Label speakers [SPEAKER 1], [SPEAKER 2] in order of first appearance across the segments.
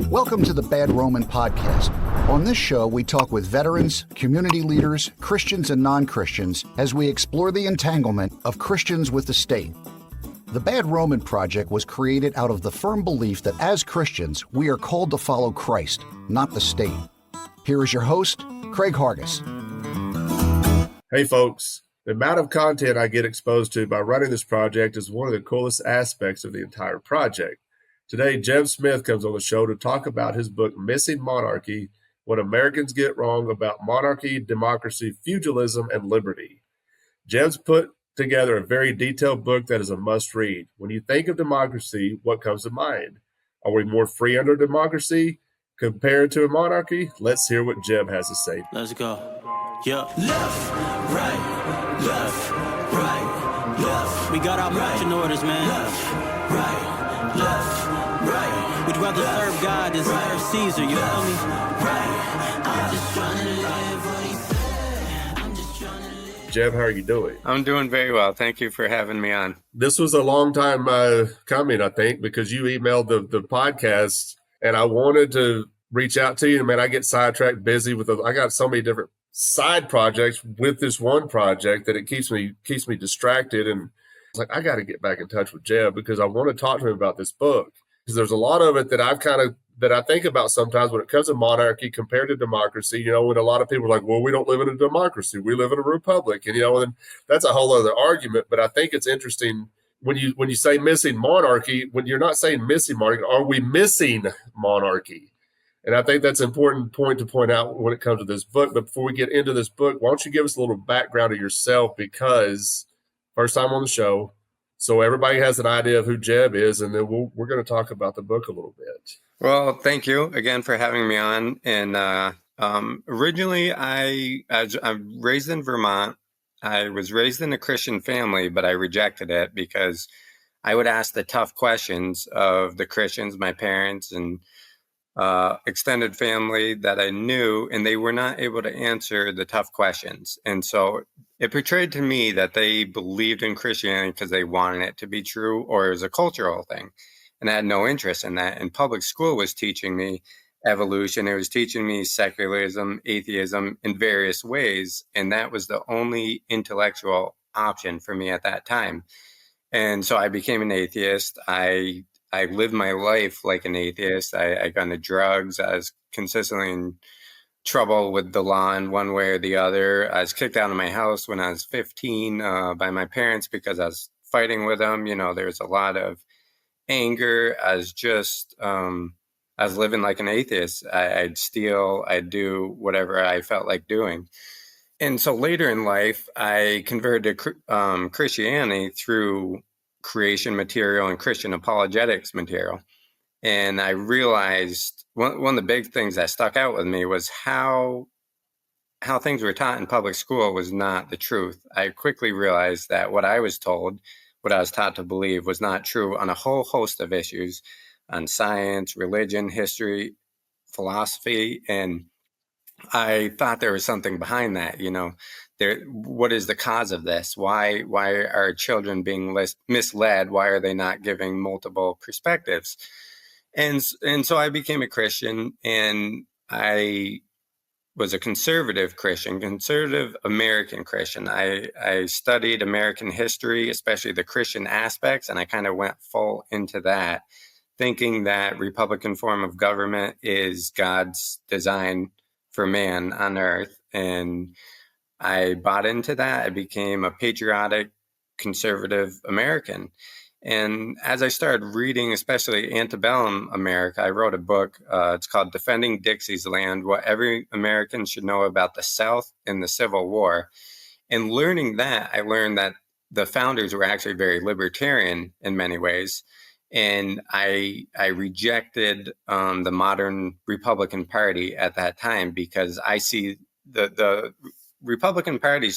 [SPEAKER 1] Welcome to the Bad Roman Podcast. On this show, we talk with veterans, community leaders, Christians and non-Christians as we explore the entanglement of Christians with the state. The Bad Roman Project was created out of the firm belief that as Christians, we are called to follow Christ, not the state. Here is your host, Craig Hargis.
[SPEAKER 2] Hey folks, the amount of content I get exposed to by running this project is one of the coolest aspects of the entire project. Today, Jeb Smith comes on the show to talk about his book, Missing Monarchy, What Americans Get Wrong About Monarchy, Democracy, Feudalism, and Liberty. Jeb's put together a very detailed book that is a must-read. When you think of democracy, what comes to mind? Are we more free under democracy compared to a monarchy? Let's hear what Jeb has to say.
[SPEAKER 3] Let's go. Yeah. Left, right, left, right, left. We got our marching orders, man. Left, right, left, we'd rather serve God than serve Caesar, you feel me? Right. I'm just trying to live what he said. I'm just trying to live.
[SPEAKER 2] Jeb, how are you doing?
[SPEAKER 4] I'm doing very well. Thank you for having me on.
[SPEAKER 2] This was a long time coming, I think, because you emailed the podcast, and I wanted to reach out to you. Man, I get sidetracked, busy with I got so many different side projects with this one project that it keeps me distracted. And it's like, I got to get back in touch with Jeb because I want to talk to him about this book. Because there's a lot of it that that I think about sometimes when it comes to monarchy compared to democracy, when a lot of people are like, well, we don't live in a democracy, we live in a republic. And, that's a whole other argument. But I think it's interesting when you say missing monarchy, when you're not saying missing monarchy, are we missing monarchy? And I think that's an important point to point out when it comes to this book. But before we get into this book, why don't you give us a little background of yourself? Because first time on the show, so everybody has an idea of who Jeb is, and then we're going to talk about the book a little bit.
[SPEAKER 4] Well, thank you again for having me on. And originally, I'm raised in Vermont. I was raised in a Christian family, but I rejected it because I would ask the tough questions of the Christians, my parents, and extended family that I knew, and they were not able to answer the tough questions. And so it portrayed to me that they believed in Christianity because they wanted it to be true, or it was a cultural thing. And I had no interest in that. And public school was teaching me evolution. It was teaching me secularism, atheism in various ways. And that was the only intellectual option for me at that time. And so I became an atheist. I lived my life like an atheist. I got into drugs. I was consistently in trouble with the law in one way or the other. I was kicked out of my house when I was 15 by my parents because I was fighting with them. There was a lot of anger. I was living like an atheist. I'd steal. I'd do whatever I felt like doing. And so later in life, I converted to Christianity through creation material and Christian apologetics material. And I realized one of the big things that stuck out with me was how things were taught in public school was not the truth. I quickly realized that what I was told, what I was taught to believe, was not true on a whole host of issues, on science, religion, history, philosophy. And I thought there was something behind that, what is the cause of this? Why are children being misled? Why are they not giving multiple perspectives? And so I became a Christian, and I was a conservative Christian, conservative American Christian. I studied American history, especially the Christian aspects, and I kind of went full into that, thinking that Republican form of government is God's design for man on earth. And I bought into that. I became a patriotic, conservative American. And as I started reading, especially antebellum America, I wrote a book. It's called Defending Dixie's Land, What Every American Should Know About the South in the Civil War. And learning that, I learned that the founders were actually very libertarian in many ways. And I rejected the modern Republican Party at that time because I see the Republican Party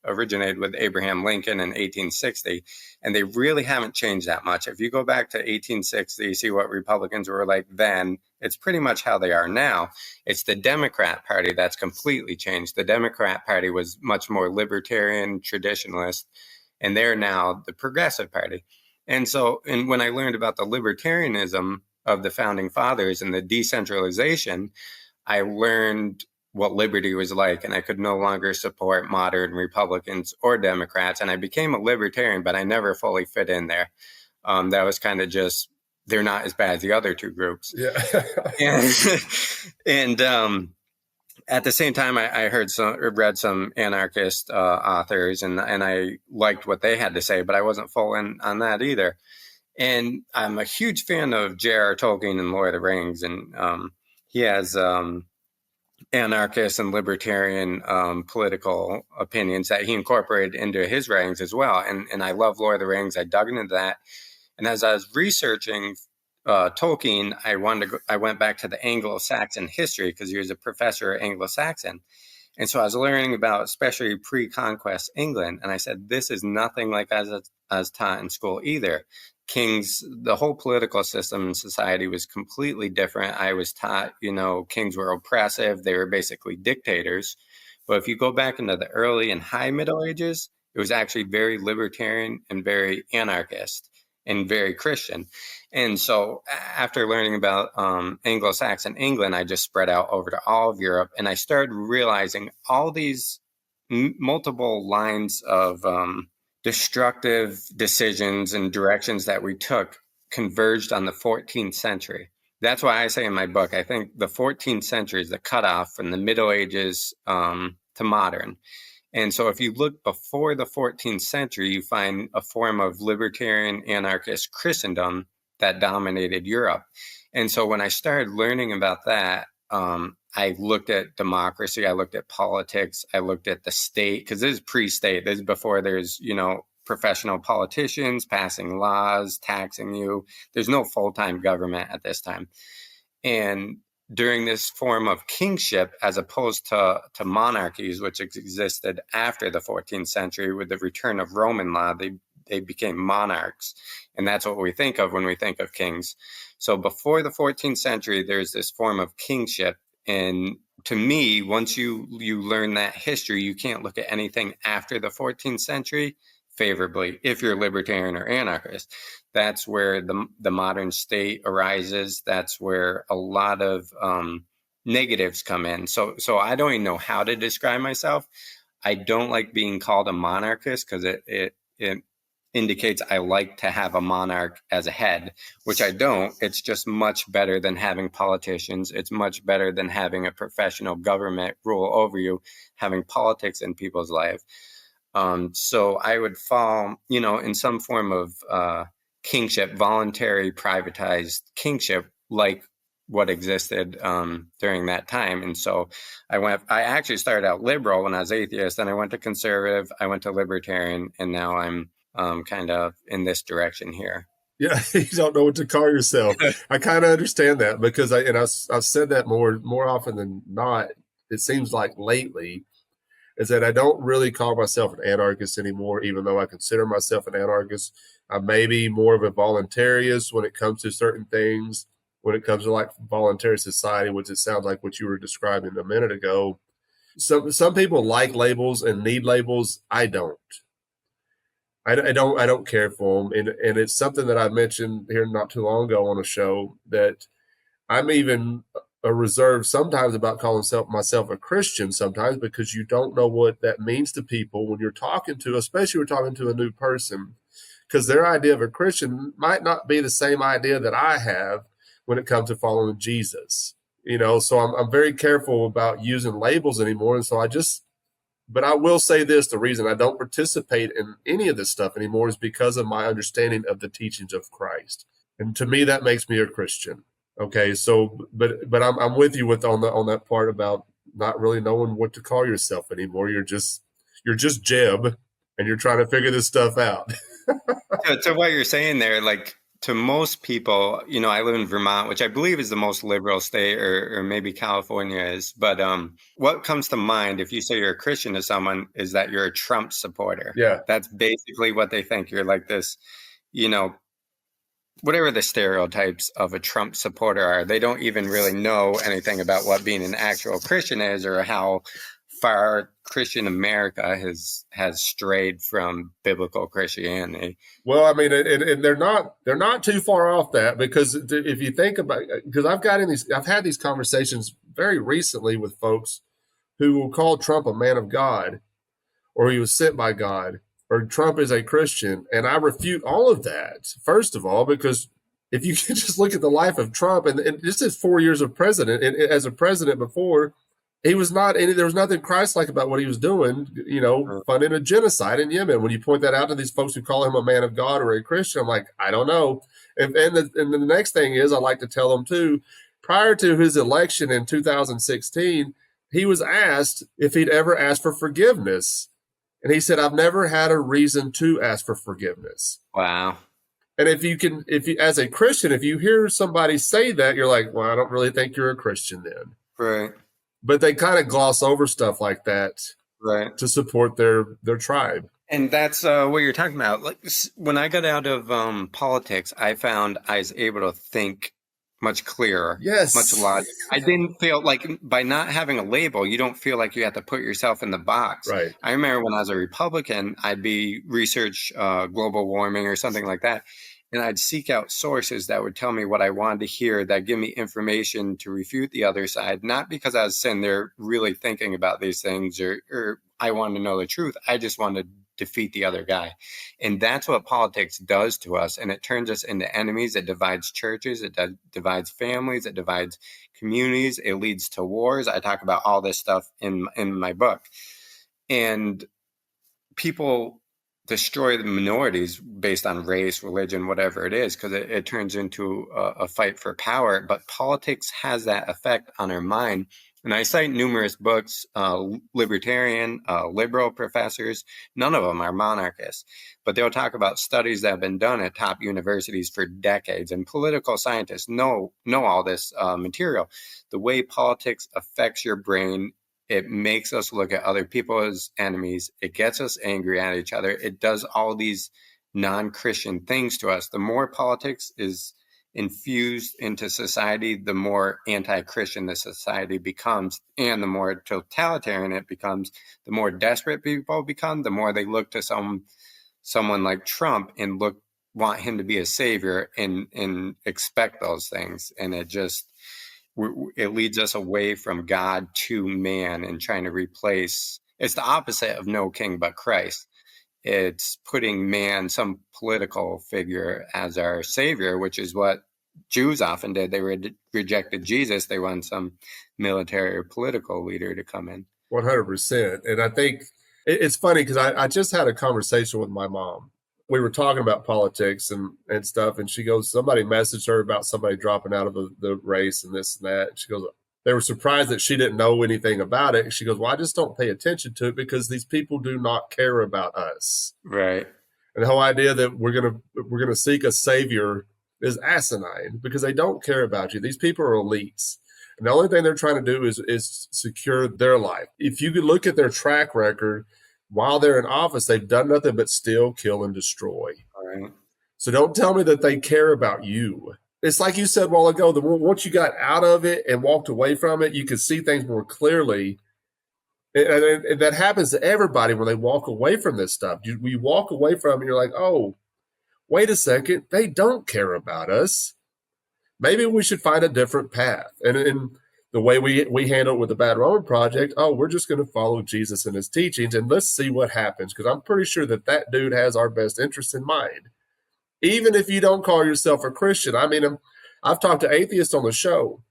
[SPEAKER 4] originated with Abraham Lincoln in 1860, and they really haven't changed that much. If you go back to 1860, you see what Republicans were like then. It's pretty much how they are now. It's the Democrat Party that's completely changed. The Democrat Party was much more libertarian, traditionalist, and they're now the Progressive Party. And when I learned about the libertarianism of the founding fathers and the decentralization, I learned what liberty was like, and I could no longer support modern Republicans or Democrats. And I became a libertarian, but I never fully fit in there. That was kind of just, they're not as bad as the other two groups.
[SPEAKER 2] Yeah.
[SPEAKER 4] and at the same time, I read some anarchist authors, and I liked what they had to say, but I wasn't full in on that either. And I'm a huge fan of J.R. Tolkien and Lord of the Rings, and he has anarchist and libertarian political opinions that he incorporated into his writings as well. And I love Lord of the Rings. I dug into that. And as I was researching Tolkien, I went back to the Anglo-Saxon history because he was a professor at Anglo-Saxon. And so I was learning about especially pre-conquest England. And I said, this is nothing like as taught in school either. Kings, the whole political system in society was completely different. I was taught, kings were oppressive. They were basically dictators. But if you go back into the early and high Middle Ages, it was actually very libertarian and very anarchist and very Christian. And so after learning about Anglo-Saxon England, I just spread out over to all of Europe. And I started realizing all these multiple lines of destructive decisions and directions that we took converged on the 14th century. That's why I say in my book, I think the 14th century is the cutoff from the Middle Ages to modern. And so if you look before the 14th century, you find a form of libertarian anarchist Christendom that dominated Europe. And so when I started learning about that, I looked at democracy, I looked at politics, I looked at the state, because this is pre-state. This is before there's, professional politicians passing laws, taxing you. There's no full-time government at this time. And during this form of kingship, as opposed to monarchies, which existed after the 14th century with the return of Roman law, they became monarchs. And that's what we think of when we think of kings. So before the 14th century, there's this form of kingship. And to me, once you learn that history, you can't look at anything after the 14th century favorably if you're libertarian or anarchist. That's where the modern state arises. That's where a lot of negatives come in. So I don't even know how to describe myself. I don't like being called a monarchist because it indicates I like to have a monarch as a head, which I don't. It's just much better than having politicians. It's much better than having a professional government rule over you, having politics in people's life. So I would fall, in some form of kingship, voluntary, privatized kingship, like what existed during that time. And so I actually started out liberal when I was atheist, then I went to conservative, I went to libertarian, and now I'm kind of in this direction here.
[SPEAKER 2] Yeah, you don't know what to call yourself. I kind of understand that because I've said that more often than not. It seems like lately is that I don't really call myself an anarchist anymore, even though I consider myself an anarchist. I may be more of a voluntarist when it comes to certain things, when it comes to like voluntary society, which it sounds like what you were describing a minute ago. Some people like labels and need labels. I don't. I don't care for them. And it's something that I mentioned here not too long ago on a show that I'm even a reserve sometimes about calling myself a Christian sometimes because you don't know what that means to people when you're talking to, especially when you're talking to a new person, because their idea of a Christian might not be the same idea that I have when it comes to following Jesus. So I'm very careful about using labels anymore. And so but I will say this, the reason I don't participate in any of this stuff anymore is because of my understanding of the teachings of Christ. And to me, that makes me a Christian. Okay, so but I'm with you on that part about not really knowing what to call yourself anymore. You're just Jeb, and you're trying to figure this stuff out.
[SPEAKER 4] So what you're saying there, like to most people, I live in Vermont, which I believe is the most liberal state, or maybe California is. But what comes to mind if you say you're a Christian to someone is that you're a Trump supporter.
[SPEAKER 2] Yeah,
[SPEAKER 4] that's basically what they think. You're like this, whatever the stereotypes of a Trump supporter are. They don't even really know anything about what being an actual Christian is or how far Christian America has strayed from biblical Christianity.
[SPEAKER 2] Well, I mean, and they're not too far off that, because if you think about, because I've had these conversations very recently with folks who will call Trump a man of God, or he was sent by God, or Trump is a Christian, and I refute all of that. First of all, because if you can just look at the life of Trump and just his 4 years of president, and as a president before, he was not any. There was nothing Christ-like about what he was doing. Funding a genocide in Yemen. When you point that out to these folks who call him a man of God or a Christian, I'm like, I don't know. And the next thing is, I like to tell them too. Prior to his election in 2016, he was asked if he'd ever asked for forgiveness, and he said, "I've never had a reason to ask for forgiveness."
[SPEAKER 4] Wow.
[SPEAKER 2] And if you as a Christian, if you hear somebody say that, you're like, well, I don't really think you're a Christian then.
[SPEAKER 4] Right.
[SPEAKER 2] But they kind of gloss over stuff like that,
[SPEAKER 4] right,
[SPEAKER 2] to support their tribe.
[SPEAKER 4] And that's what you're talking about. Like, when I got out of politics, I found I was able to think much clearer,
[SPEAKER 2] yes,
[SPEAKER 4] much logic. I didn't feel like, by not having a label, you don't feel like you have to put yourself in the box.
[SPEAKER 2] Right.
[SPEAKER 4] I remember when I was a Republican, I'd be research global warming or something like that. And I'd seek out sources that would tell me what I wanted to hear, that give me information to refute the other side, not because I was sitting there really thinking about these things or I wanted to know the truth. I just wanted to defeat the other guy. And that's what politics does to us. And it turns us into enemies. It divides churches. It divides families. It divides communities. It leads to wars. I talk about all this stuff in my book. And people destroy the minorities based on race, religion, whatever it is, because it turns into a fight for power. But politics has that effect on our mind. And I cite numerous books, libertarian, liberal professors. None of them are monarchists, but they'll talk about studies that have been done at top universities for decades. And political scientists know all this material. The way politics affects your brain, it makes us look at other people as enemies. It gets us angry at each other. It does all these non-Christian things to us. The more politics is infused into society, the more anti-Christian the society becomes, and the more totalitarian it becomes. The more desperate people become, the more they look to someone like Trump and want him to be a savior and expect those things. And it leads us away from God to man and trying to replace. It's the opposite of no king but Christ. It's putting man, some political figure, as our savior, which is what Jews often did. They rejected Jesus. They want some military or political leader to come in.
[SPEAKER 2] 100%. And I think it's funny because I just had a conversation with my mom. We were talking about politics and stuff, and she goes, somebody messaged her about somebody dropping out of the race and this and that. And she goes, they were surprised that she didn't know anything about it. She goes, well, I just don't pay attention to it because these people do not care about us.
[SPEAKER 4] Right.
[SPEAKER 2] And the whole idea that we're gonna seek a savior is asinine because they don't care about you. These people are elites. And the only thing they're trying to do is secure their life. If you could look at their track record, while they're in office, they've done nothing but steal, kill, and destroy.
[SPEAKER 4] Right.
[SPEAKER 2] So don't tell me that they care about you. It's like you said a while ago, once you got out of it and walked away from it, you could see things more clearly. And that happens to everybody when they walk away from this stuff. You walk away from it and you're like, oh, wait a second, they don't care about us. Maybe we should find a different path. And the way we handle it with the Bad Roman Project, we're just going to follow Jesus and his teachings and let's see what happens. Because I'm pretty sure that dude has our best interest in mind. Even if you don't call yourself a Christian. I mean, I've talked to atheists on the show.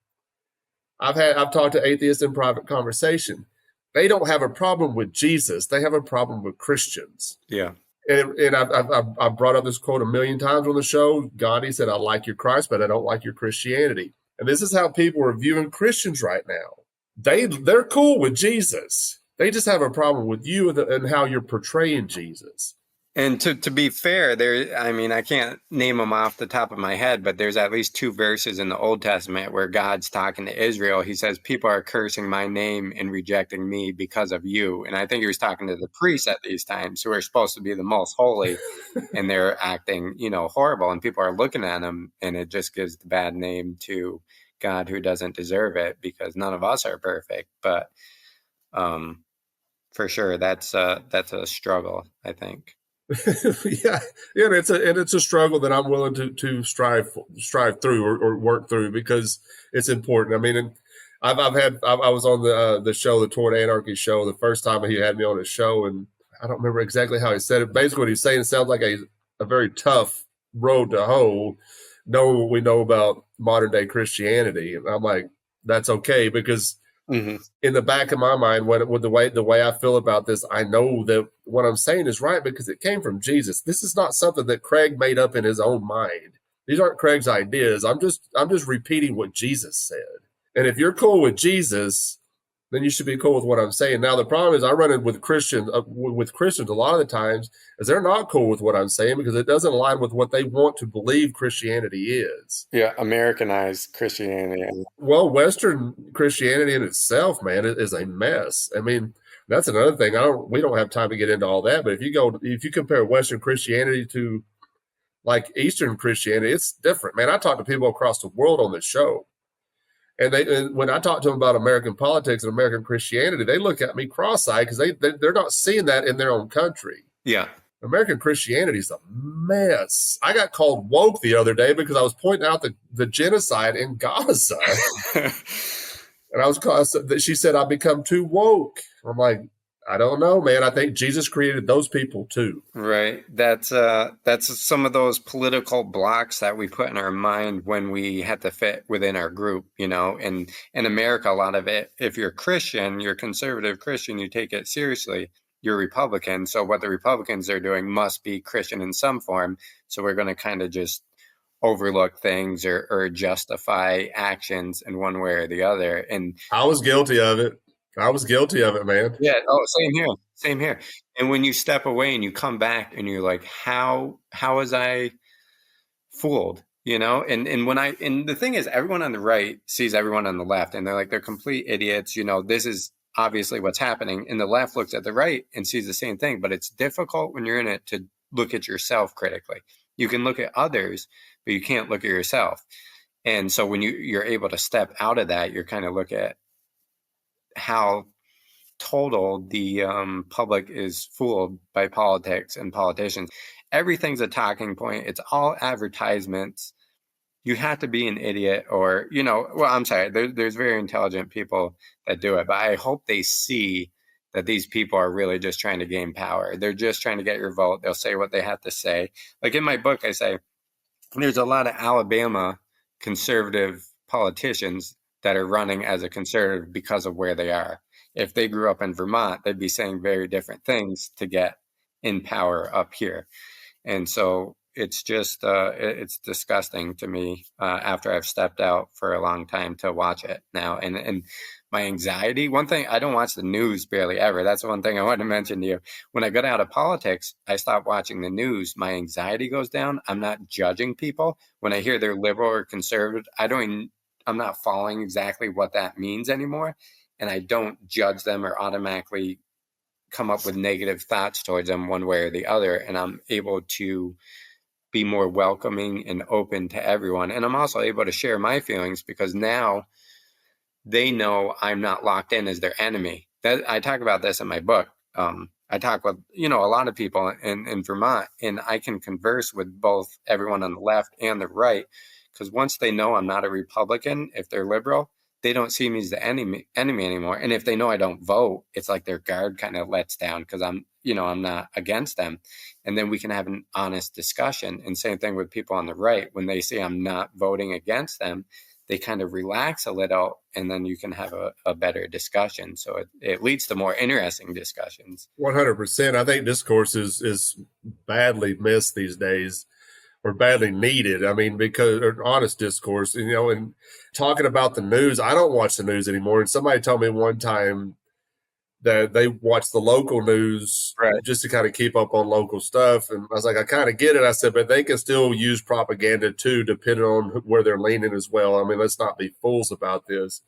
[SPEAKER 2] I've talked to atheists in private conversation. They don't have a problem with Jesus. They have a problem with Christians.
[SPEAKER 4] Yeah.
[SPEAKER 2] And I've brought up this quote a million times on the show. Gandhi said, I like your Christ, but I don't like your Christianity. And this is how people are viewing Christians right now. They're cool with Jesus. They just have a problem with you and how you're portraying Jesus.
[SPEAKER 4] And to be fair, I can't name them off the top of my head, but there's at least 2 verses in the Old Testament where God's talking to Israel. He says, people are cursing my name and rejecting me because of you. And I think he was talking to the priests at these times who are supposed to be the most holy and they're acting, horrible. And people are looking at them and it just gives the bad name to God who doesn't deserve it because none of us are perfect. But for sure. That's a struggle, I think.
[SPEAKER 2] yeah, and it's a struggle that I'm willing to strive through or work through, because it's important. I mean, and I was on the show, the Toward Anarchy show, the first time he had me on his show, and I don't remember exactly how he said it. Basically, what he's saying, it sounds like a very tough road to hoe, knowing what we know about modern day Christianity. And I'm like, that's okay, because in the back of my mind, with the way I feel about this, I know that what I'm saying is right because it came from Jesus. This is not something that Craig made up in his own mind. These aren't Craig's ideas. I'm just repeating what Jesus said. And if you're cool with Jesus, then you should be cool with what I'm saying. Now, the problem is I run in with Christians a lot of the times is they're not cool with what I'm saying because it doesn't align with what they want to believe Christianity is.
[SPEAKER 4] Yeah, Americanized Christianity.
[SPEAKER 2] Well, Western Christianity in itself, man, is a mess. I mean, that's another thing. We don't have time to get into all that, but if you compare Western Christianity to like Eastern Christianity, it's different, man. I talk to people across the world on this show. And when I talk to them about American politics and American Christianity, they look at me cross-eyed because they're not seeing that in their own country.
[SPEAKER 4] Yeah. American
[SPEAKER 2] Christianity is a mess. I got called woke the other day because I was pointing out the genocide in Gaza. And she said, I've become too woke. I'm like, I don't know, man. I think Jesus created those people too.
[SPEAKER 4] Right. That's some of those political blocks that we put in our mind when we had to fit within our group, and in America, a lot of it, if you're Christian, you're conservative Christian, you take it seriously, you're Republican. So what the Republicans are doing must be Christian in some form. So we're going to kind of just overlook things or justify actions in one way or the other. And
[SPEAKER 2] I was guilty of it. Man.
[SPEAKER 4] Yeah. Oh, same here. And when you step away and you come back and you're like, how was I fooled? And the thing is, everyone on the right sees everyone on the left and they're complete idiots. This is obviously what's happening. And the left looks at the right and sees the same thing, but it's difficult when you're in it to look at yourself critically. You can look at others, but you can't look at yourself. And so when you're able to step out of that, you're kind of look at how total the public is fooled by politics and politicians. Everything's a talking point. It's all advertisements. You have to be an idiot or, I'm sorry, there's very intelligent people that do it, but I hope they see that these people are really just trying to gain power. They're just trying to get your vote. They'll say what they have to say. Like in my book, I say there's a lot of Alabama conservative politicians that are running as a conservative because of where they are. If they grew up in Vermont, they'd be saying very different things to get in power up here. And so it's just, it's disgusting to me after I've stepped out for a long time to watch it now. And my anxiety, one thing, I don't watch the news barely ever. That's one thing I wanted to mention to you. When I got out of politics, I stopped watching the news. My anxiety goes down. I'm not judging people. When I hear they're liberal or conservative, I'm not following exactly what that means anymore. And I don't judge them or automatically come up with negative thoughts towards them one way or the other. And I'm able to be more welcoming and open to everyone. And I'm also able to share my feelings because now they know I'm not locked in as their enemy. I talk about this in my book. I talk with, a lot of people in Vermont, and I can converse with both everyone on the left and the right. Because once they know I'm not a Republican, if they're liberal, they don't see me as the enemy anymore. And if they know I don't vote, it's like their guard kind of lets down because I'm not against them. And then we can have an honest discussion. And same thing with people on the right. When they see I'm not voting against them, they kind of relax a little, and then you can have a better discussion. So it leads to more interesting discussions.
[SPEAKER 2] 100%. I think discourse is badly missed these days. Or badly needed. I mean, because honest discourse, and talking about the news, I don't watch the news anymore. And somebody told me one time that they watch the local news just to kind of keep up on local stuff. And I was like, I kind of get it. I said, but they can still use propaganda too, depending on where they're leaning as well. I mean, let's not be fools about this.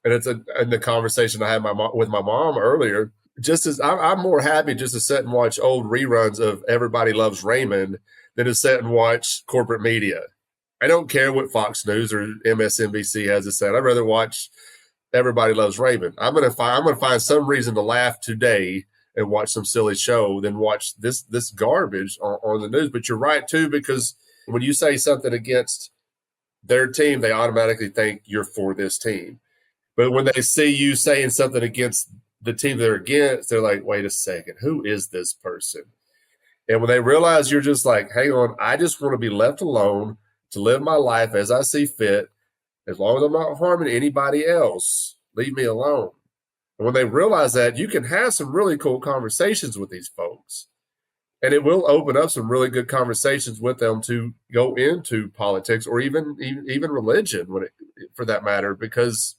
[SPEAKER 2] And it's in the conversation I had with my mom earlier. Just as I'm more happy just to sit and watch old reruns of Everybody Loves Raymond than to sit and watch corporate media. I don't care what Fox News or MSNBC has to say. I'd rather watch Everybody Loves Raymond. I'm gonna find some reason to laugh today and watch some silly show than watch this garbage on the news. But you're right too, because when you say something against their team, they automatically think you're for this team. But when they see you saying something against the team they're against, they're like, wait a second, who is this person? And when they realize you're just like, hang on, I just want to be left alone to live my life as I see fit, as long as I'm not harming anybody else, leave me alone. And when they realize that, you can have some really cool conversations with these folks. And it will open up some really good conversations with them to go into politics or even religion, for that matter, because,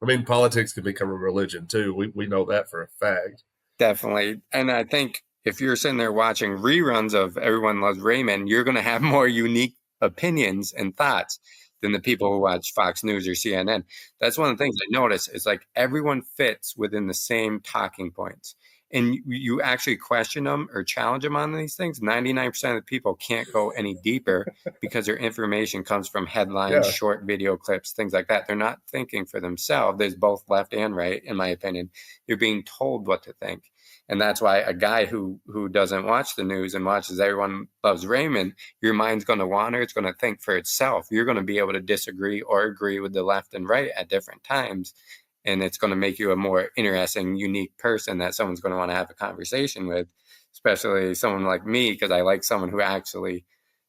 [SPEAKER 2] I mean, politics can become a religion too. We know that for a fact.
[SPEAKER 4] Definitely. And I think if you're sitting there watching reruns of Everyone Loves Raymond, you're going to have more unique opinions and thoughts than the people who watch Fox News or CNN. That's one of the things I notice is like everyone fits within the same talking points. And you actually question them or challenge them on these things, 99% of the people can't go any deeper because their information comes from headlines, short video clips, things like that. They're not thinking for themselves. There's both left and right, in my opinion. You're being told what to think. And that's why a guy who doesn't watch the news and watches Everyone Loves Raymond, your mind's going to wander. It's going to think for itself. You're going to be able to disagree or agree with the left and right at different times. And it's going to make you a more interesting, unique person that someone's going to want to have a conversation with, especially someone like me, because I like someone who actually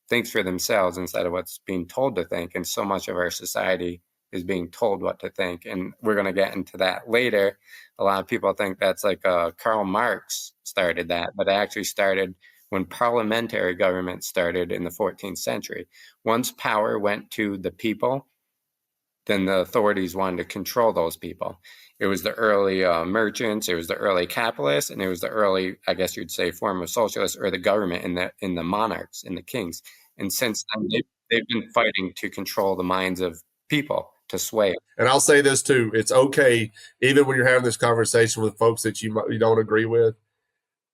[SPEAKER 4] thinks for themselves instead of what's being told to think. And so much of our society is being told what to think. And we're going to get into that later. A lot of people think that's like Karl Marx started that, but it actually started when parliamentary government started in the 14th century. Once power went to the people, then the authorities wanted to control those people. It was the early merchants, it was the early capitalists, and it was the early, I guess you'd say, form of socialists or the government in the monarchs, in the kings. And since then, they've been fighting to control the minds of people, to sway.
[SPEAKER 2] And I'll say this too, it's okay, even when you're having this conversation with folks that you don't agree with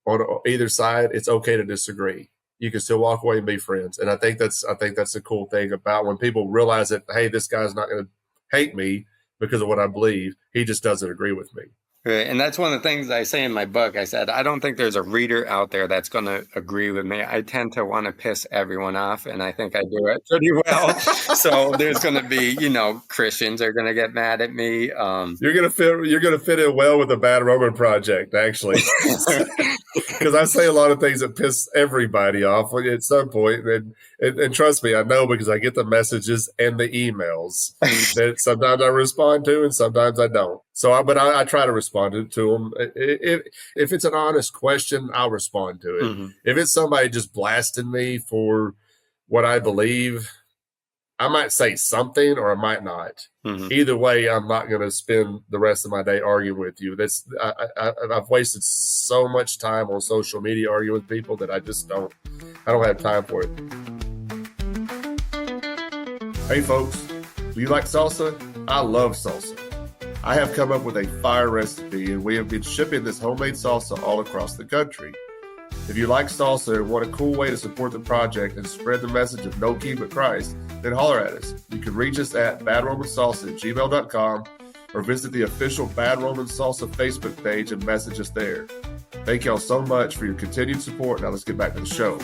[SPEAKER 2] on either side, it's okay to disagree. You can still walk away and be friends. And I think that's the cool thing about when people realize that, hey, this guy's not going to hate me because of what I believe. He just doesn't agree with me.
[SPEAKER 4] Right. And that's one of the things I say in my book. I said, I don't think there's a reader out there that's going to agree with me. I tend to want to piss everyone off, and I think I do it pretty well. So there's going to be, Christians are going to get mad at me.
[SPEAKER 2] You're going to fit in well with the Bad Roman Project, actually. Because I say a lot of things that piss everybody off at some point. And trust me, I know, because I get the messages and the emails that sometimes I respond to and sometimes I don't. So, I try to respond to them. If it's an honest question, I'll respond to it. Mm-hmm. If it's somebody just blasting me for what I believe, I might say something or I might not. Mm-hmm. Either way, I'm not going to spend the rest of my day arguing with you. I've wasted so much time on social media arguing with people that I don't have time for it. Hey folks, do you like salsa? I love salsa. I have come up with a fire recipe, and we have been shipping this homemade salsa all across the country. If you like salsa and want a cool way to support the project and spread the message of no king but Christ, then holler at us. You can reach us at badromansalsa@gmail.com or visit the official Bad Roman Salsa Facebook page and message us there. Thank y'all so much for your continued support. Now let's get back to the show.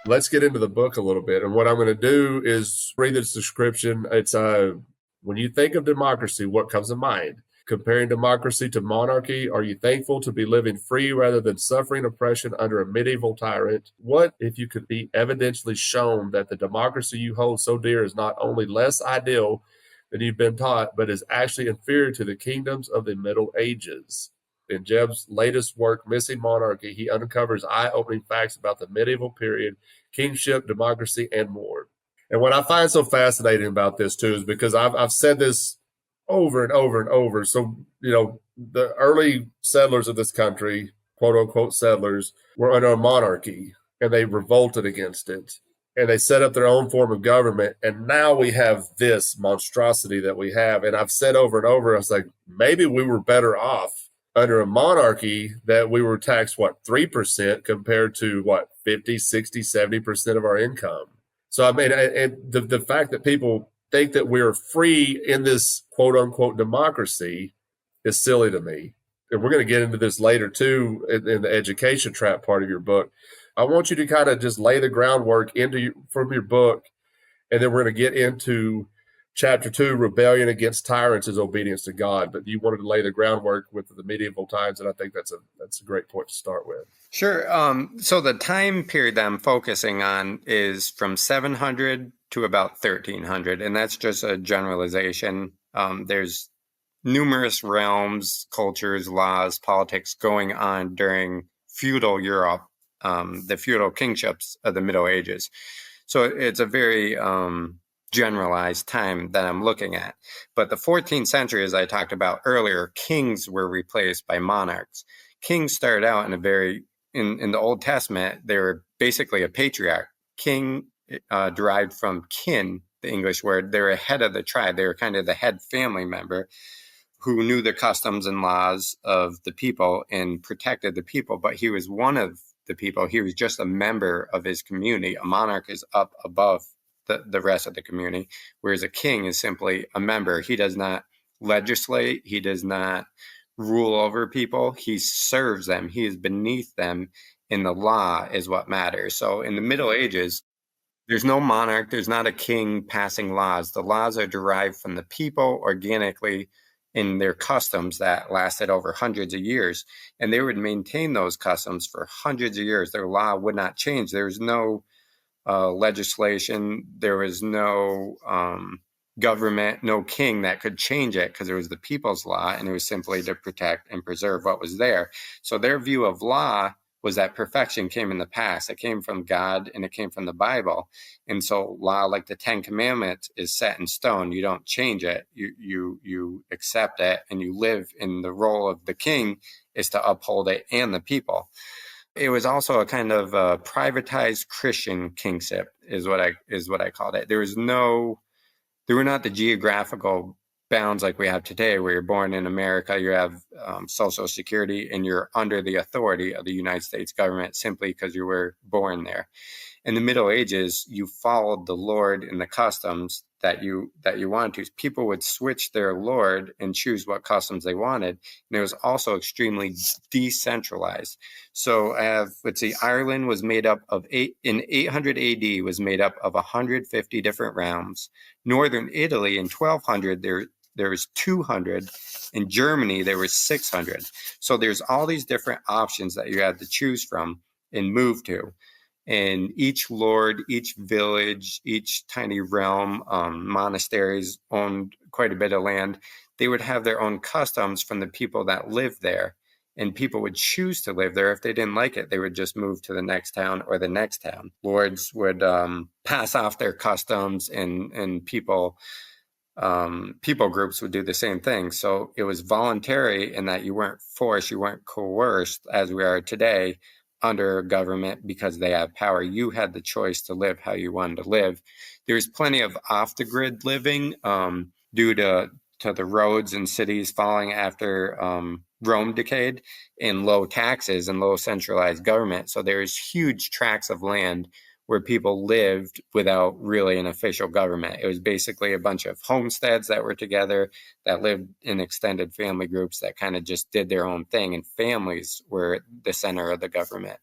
[SPEAKER 2] Let's get into the book a little bit. And what I'm going to do is read this description. It's when you think of democracy, what comes to mind? Comparing democracy to monarchy, are you thankful to be living free rather than suffering oppression under a medieval tyrant? What if you could be evidentially shown that the democracy you hold so dear is not only less ideal than you've been taught, but is actually inferior to the kingdoms of the Middle Ages? In Jeb's latest work, Missing Monarchy, he uncovers eye-opening facts about the medieval period, kingship, democracy, and more. And what I find so fascinating about this, too, is because I've said this over and over and over. So, the early settlers of this country, quote-unquote settlers, were under a monarchy, and they revolted against it. And they set up their own form of government. And now we have this monstrosity that we have. And I've said over and over, I was like, maybe we were better off under a monarchy that we were taxed, 3% compared to 50, 60, 70% of our income. So, I mean, and the fact that people think that we're free in this quote unquote democracy is silly to me. And we're going to get into this later too in the education trap part of your book. I want you to kind of just lay the groundwork from your book, and then we're going to get into Chapter 2, Rebellion Against Tyrants is Obedience to God. But you wanted to lay the groundwork with the medieval times, and I think that's a great point to start with.
[SPEAKER 4] Sure. So the time period that I'm focusing on is from 700 to about 1300, and that's just a generalization. There's numerous realms, cultures, laws, politics going on during feudal Europe, the feudal kingships of the Middle Ages. So it's a very generalized time that I'm looking at. But the 14th century, as I talked about earlier, kings were replaced by monarchs. Kings started out in the Old Testament, they were basically a patriarch. King derived from kin, the English word. They were head of the tribe. They were kind of the head family member who knew the customs and laws of the people and protected the people. But he was one of the people. He was just a member of his community. A monarch is up above the rest of the community, whereas a king is simply a member. He does not legislate. He does not rule over people. He serves them. He is beneath them, and the law is what matters. So in the Middle Ages, there's no monarch. There's not a king passing laws. The laws are derived from the people organically in their customs that lasted over hundreds of years. And they would maintain those customs for hundreds of years. Their law would not change. There was no legislation. There was no government, no king that could change it because it was the people's law, and it was simply to protect and preserve what was there. So their view of law was that perfection came in the past. It came from God and it came from the Bible. And so law, like the Ten Commandments, is set in stone. You don't change it. You accept it, and you live in the role of the king is to uphold it and the people. It was also a kind of privatized Christian kingship is what I called it. There were not the geographical bounds like we have today, where you're born in America, you have Social Security, and you're under the authority of the United States government simply because you were born there. In the Middle Ages, you followed the Lord in the customs that you wanted to. People would switch their Lord and choose what customs they wanted. And it was also extremely decentralized. So Ireland was made up of in 800 AD was made up of 150 different realms. Northern Italy in 1200, there was 200. In Germany, there was 600. So there's all these different options that you had to choose from and move to. And each lord, each village, each tiny realm, monasteries owned quite a bit of land. They would have their own customs from the people that lived there. And people would choose to live there. If they didn't like it, they would just move to the next town or the next town. Lords would pass off their customs, and people groups would do the same thing. So it was voluntary in that you weren't forced, you weren't coerced as we are today under government because they have power. You had the choice to live how you wanted to live. There's plenty of off-the-grid living due to the roads and cities falling after Rome decayed, and low taxes and low centralized government. So there's huge tracts of land where people lived without really an official government. It was basically a bunch of homesteads that were together, that lived in extended family groups that kind of just did their own thing, and families were the center of the government.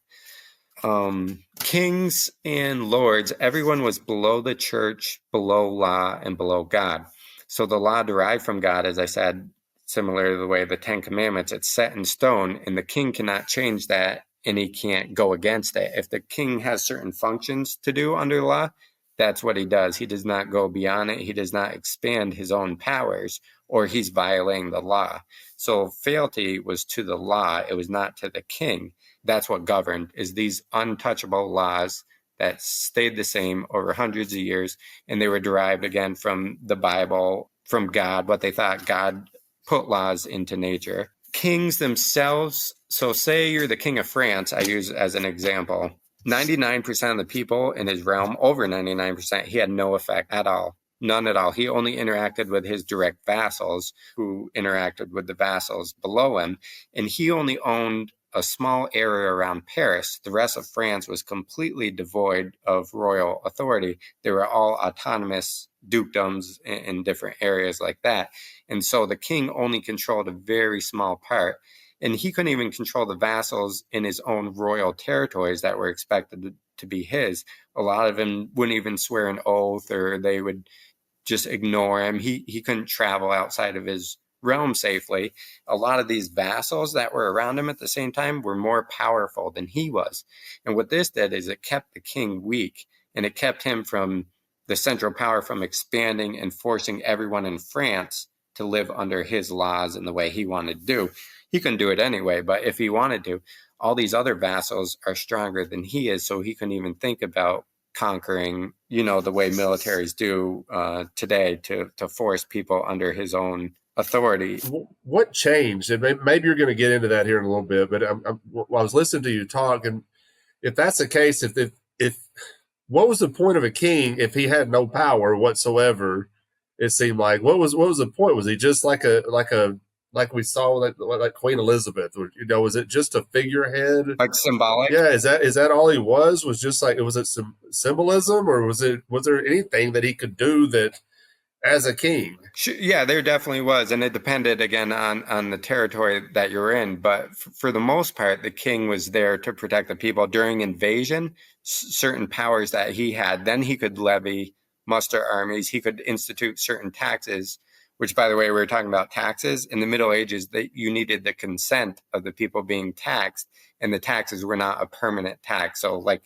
[SPEAKER 4] Kings and lords, everyone was below the church, below law, and below God. So the law derived from God, as I said, similar to the way the Ten Commandments, it's set in stone, and the king cannot change that, and he can't go against it. If the king has certain functions to do under the law, that's what he does. He does not go beyond it. He does not expand his own powers, or he's violating the law. So fealty was to the law. It was not to the king. That's what governed, is these untouchable laws that stayed the same over hundreds of years, and they were derived again from the Bible, from God, what they thought God put laws into nature. Kings themselves, so say you're the king of France, I use as an example, 99% of the people in his realm, over 99%, he had no effect at all. None at all. He only interacted with his direct vassals, who interacted with the vassals below him, and he only owned a small area around Paris. The rest of France was completely devoid of royal authority. They were all autonomous dukedoms in different areas like that. And so the king only controlled a very small part. And he couldn't even control the vassals in his own royal territories that were expected to be his. A lot of them wouldn't even swear an oath, or they would just ignore him. He couldn't travel outside of his realm safely. A lot of these vassals that were around him at the same time were more powerful than he was. And what this did is it kept the king weak, and it kept him from the central power from expanding and forcing everyone in France to live under his laws in the way he wanted to do. He couldn't do it anyway, but if he wanted to, all these other vassals are stronger than he is, so he couldn't even think about conquering, the way militaries do today to force people under his own authority.
[SPEAKER 2] What changed? And maybe you're going to get into that here in a little bit, but I was listening to you talk, and if that's the case, if what was the point of a king if he had no power whatsoever? It seemed like what was the point? Was he just like we saw like Queen Elizabeth? Was it just a figurehead,
[SPEAKER 4] like symbolic?
[SPEAKER 2] Yeah, is that all he was? Was just like, was it some symbolism, or was there anything that he could do that as a king?
[SPEAKER 4] Yeah, there definitely was, and it depended again on the territory that you're in. But for the most part, the king was there to protect the people during invasion. Certain powers that he had, then he could muster armies. He could institute certain taxes. Which, by the way, we were talking about taxes. In the Middle Ages, you needed the consent of the people being taxed, and the taxes were not a permanent tax. So, like,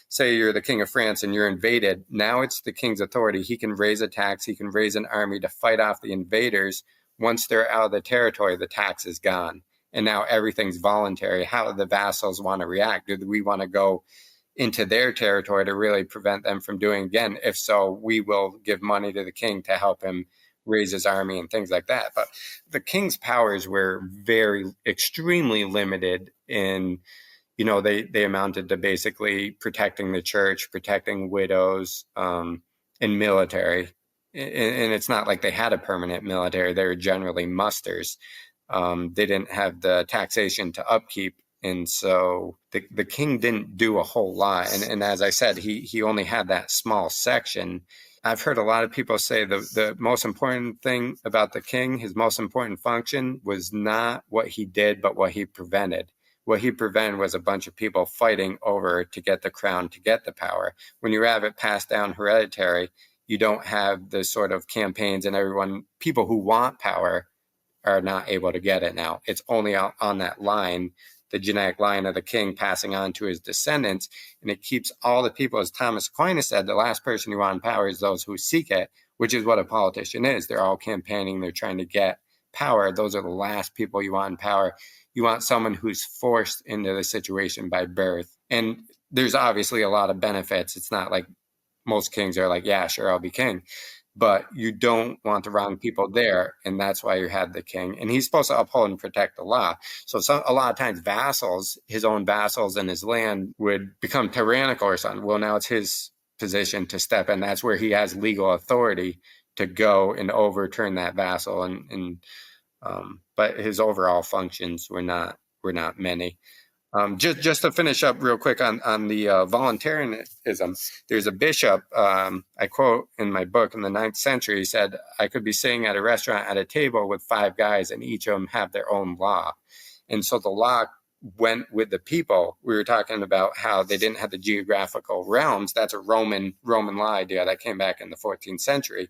[SPEAKER 4] say you're the king of France and you're invaded. Now it's the king's authority. He can raise a tax. He can raise an army to fight off the invaders. Once they're out of the territory, the tax is gone. And now everything's voluntary. How do the vassals want to react? Do we want to go into their territory to really prevent them from doing it again? If so, we will give money to the king to help him raise his army and things like that. But the king's powers were extremely limited in, they amounted to basically protecting the church, protecting widows, and military. And it's not like they had a permanent military. They were generally musters. They didn't have the taxation to upkeep. And so the king didn't do a whole lot. And as I said, he only had that small section. I've heard a lot of people say the most important thing about the king, his most important function, was not what he did, but what he prevented. What he prevented was a bunch of people fighting over to get the crown, to get the power. When you have it passed down hereditary, you don't have the sort of campaigns, and people who want power are not able to get it now. It's only on that line, the genetic line of the king passing on to his descendants, and it keeps all the people, as Thomas Aquinas said, the last person you want in power is those who seek it, which is what a politician is. They're all campaigning, they're trying to get power. Those are the last people you want in power. You want someone who's forced into the situation by birth. And there's obviously a lot of benefits. It's not like most kings are like, yeah, sure, I'll be king. But you don't want the wrong people there, and that's why you had the king. And he's supposed to uphold and protect the law. So a lot of times vassals, his own vassals in his land, would become tyrannical or something. Well, now it's his position to step in. That's where he has legal authority to go and overturn that vassal. But his overall functions were not many. Just to finish up real quick on the voluntarism, there's a bishop, I quote in my book, in the 9th century, he said, I could be sitting at a restaurant at a table with 5 guys and each of them have their own law. And so the law went with the people. We were talking about how they didn't have the geographical realms. That's a Roman law idea that came back in the 14th century.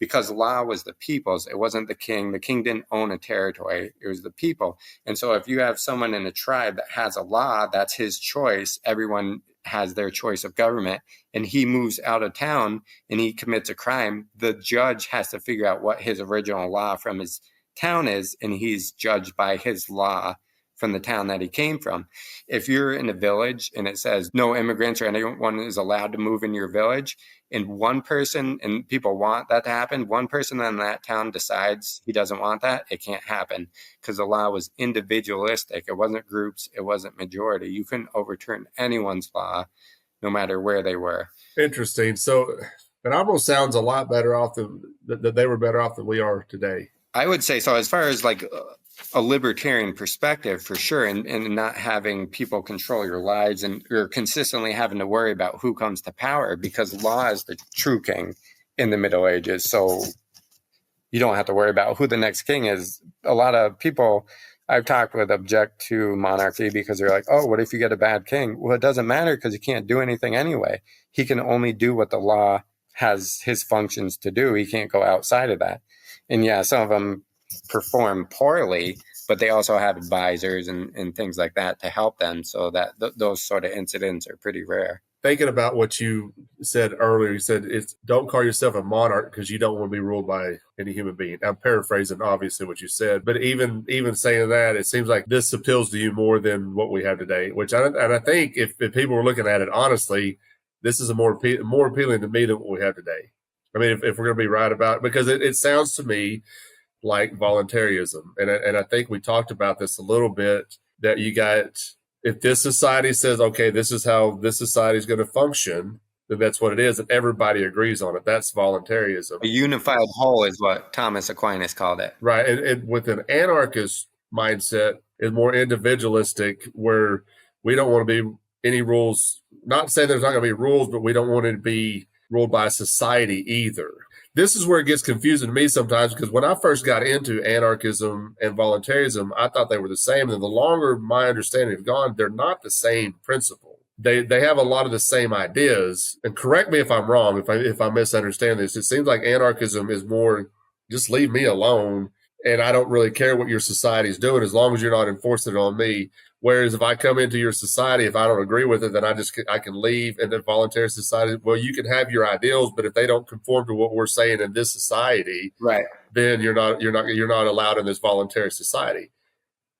[SPEAKER 4] Because law was the people's, it wasn't the king. The king didn't own a territory, it was the people. And so if you have someone in a tribe that has a law, that's his choice. Everyone has their choice of government, and he moves out of town and he commits a crime. The judge has to figure out what his original law from his town is, and he's judged by his law from the town that he came from. If you're in a village and it says no immigrants or anyone is allowed to move in your village, and one person, and people want that to happen, one person in that town decides he doesn't want that, it can't happen because the law was individualistic. It wasn't groups, it wasn't majority. You couldn't overturn anyone's law, no matter where they were.
[SPEAKER 2] Interesting. So it almost sounds a lot better off that they were better off than we are today.
[SPEAKER 4] I would say so. As far as like a libertarian perspective for sure, and not having people control your lives, and you're consistently having to worry about who comes to power, because law is the true king in the Middle Ages. So you don't have to worry about who the next king is. A lot of people I've talked with object to monarchy because they're like, oh, what if you get a bad king? Well, it doesn't matter because he can't do anything anyway. He can only do what the law has his functions to do. He can't go outside of that. And yeah, some of them perform poorly, but they also have advisors and things like that to help them. So that those sort of incidents are pretty rare.
[SPEAKER 2] Thinking about what you said earlier, you said it's don't call yourself a monarch because you don't want to be ruled by any human being. I'm paraphrasing obviously what you said, but even saying that, it seems like this appeals to you more than what we have today. I think if people were looking at it honestly, this is more appealing to me than what we have today. I mean, if we're going to be right about it, because it sounds to me like voluntarism, and I think we talked about this a little bit, that you got. If this society says, okay, this is how this society is going to function, then that's what it is, and everybody agrees on it. That's voluntarism.
[SPEAKER 4] A unified whole is what Thomas Aquinas called it.
[SPEAKER 2] Right. And with an anarchist mindset, is more individualistic, where we don't want to be any rules. Not saying there's not going to be rules, but we don't want it to be ruled by society either. This is where it gets confusing to me sometimes, because when I first got into anarchism and voluntarism, I thought they were the same. And the longer my understanding has gone, they're not the same principle. They have a lot of the same ideas. And correct me if I'm wrong, if I misunderstand this. It seems like anarchism is more just leave me alone, and I don't really care what your society is doing as long as you're not enforcing it on me. Whereas if I come into your society, if I don't agree with it, then I can leave. And then voluntary society, well, you can have your ideals, but if they don't conform to what we're saying in this society,
[SPEAKER 4] right, then
[SPEAKER 2] you're not allowed in this voluntary society.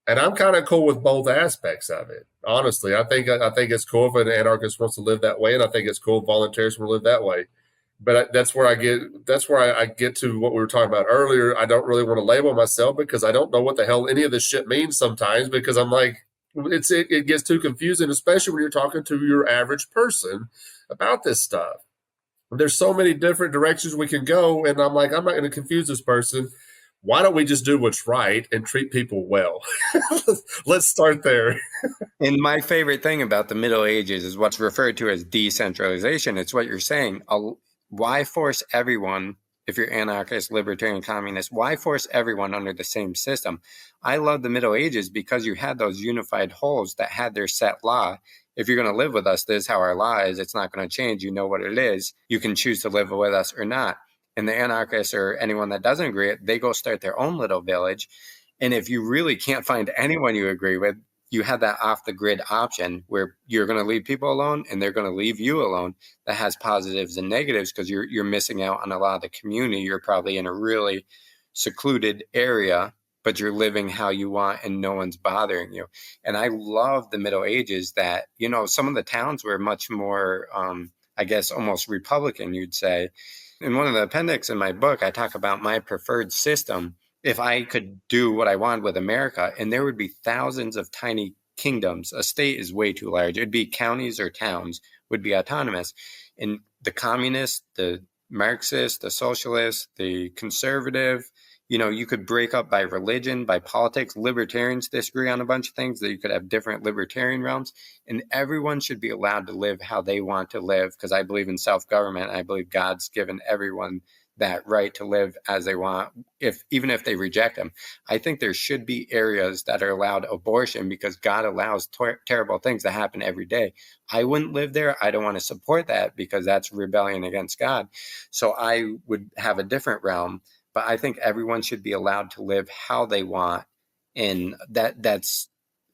[SPEAKER 2] And I'm kind of cool with both aspects of it. Honestly, I think it's cool if an anarchist wants to live that way, and I think it's cool if voluntaries want to live that way. But that's where I get to what we were talking about earlier. I don't really want to label myself because I don't know what the hell any of this shit means sometimes, because I'm like, it gets too confusing, especially when you're talking to your average person about this stuff. There's so many different directions we can go, and I'm like, I'm not going to confuse this person. Why don't we just do what's right and treat people well? Let's start there.
[SPEAKER 4] And my favorite thing about the Middle Ages is what's referred to as decentralization. It's what you're saying. Why force everyone? If you're anarchist, libertarian, communist, why force everyone under the same system? I love the Middle Ages because you had those unified wholes that had their set law. If you're going to live with us, this is how our law is. It's not going to change. You know what it is. You can choose to live with us or not. And the anarchists or anyone that doesn't agree, they go start their own little village. And if you really can't find anyone you agree with, you have that off the grid option where you're going to leave people alone and they're going to leave you alone. That has positives and negatives because you're missing out on a lot of the community. You're probably in a really secluded area, but you're living how you want and no one's bothering you. And I love the Middle Ages that, some of the towns were much more, I guess, almost Republican, you'd say. In one of the appendix in my book, I talk about my preferred system. If I could do what I want with America, and there would be thousands of tiny kingdoms. A state is way too large. It'd be counties or towns would be autonomous. And the communist, the Marxist, the socialist, the conservative, you could break up by religion, by politics. Libertarians disagree on a bunch of things, that you could have different libertarian realms. And everyone should be allowed to live how they want to live, because I believe in self-government. I believe God's given everyone that right to live as they want, even if they reject them. I think there should be areas that are allowed abortion because God allows terrible things to happen every day. I wouldn't live there. I don't want to support that because that's rebellion against God. So I would have a different realm, but I think everyone should be allowed to live how they want. And it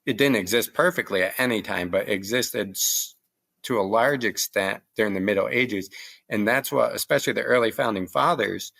[SPEAKER 4] didn't exist perfectly at any time, but existed to a large extent during the Middle Ages. And that's what, especially the early founding fathers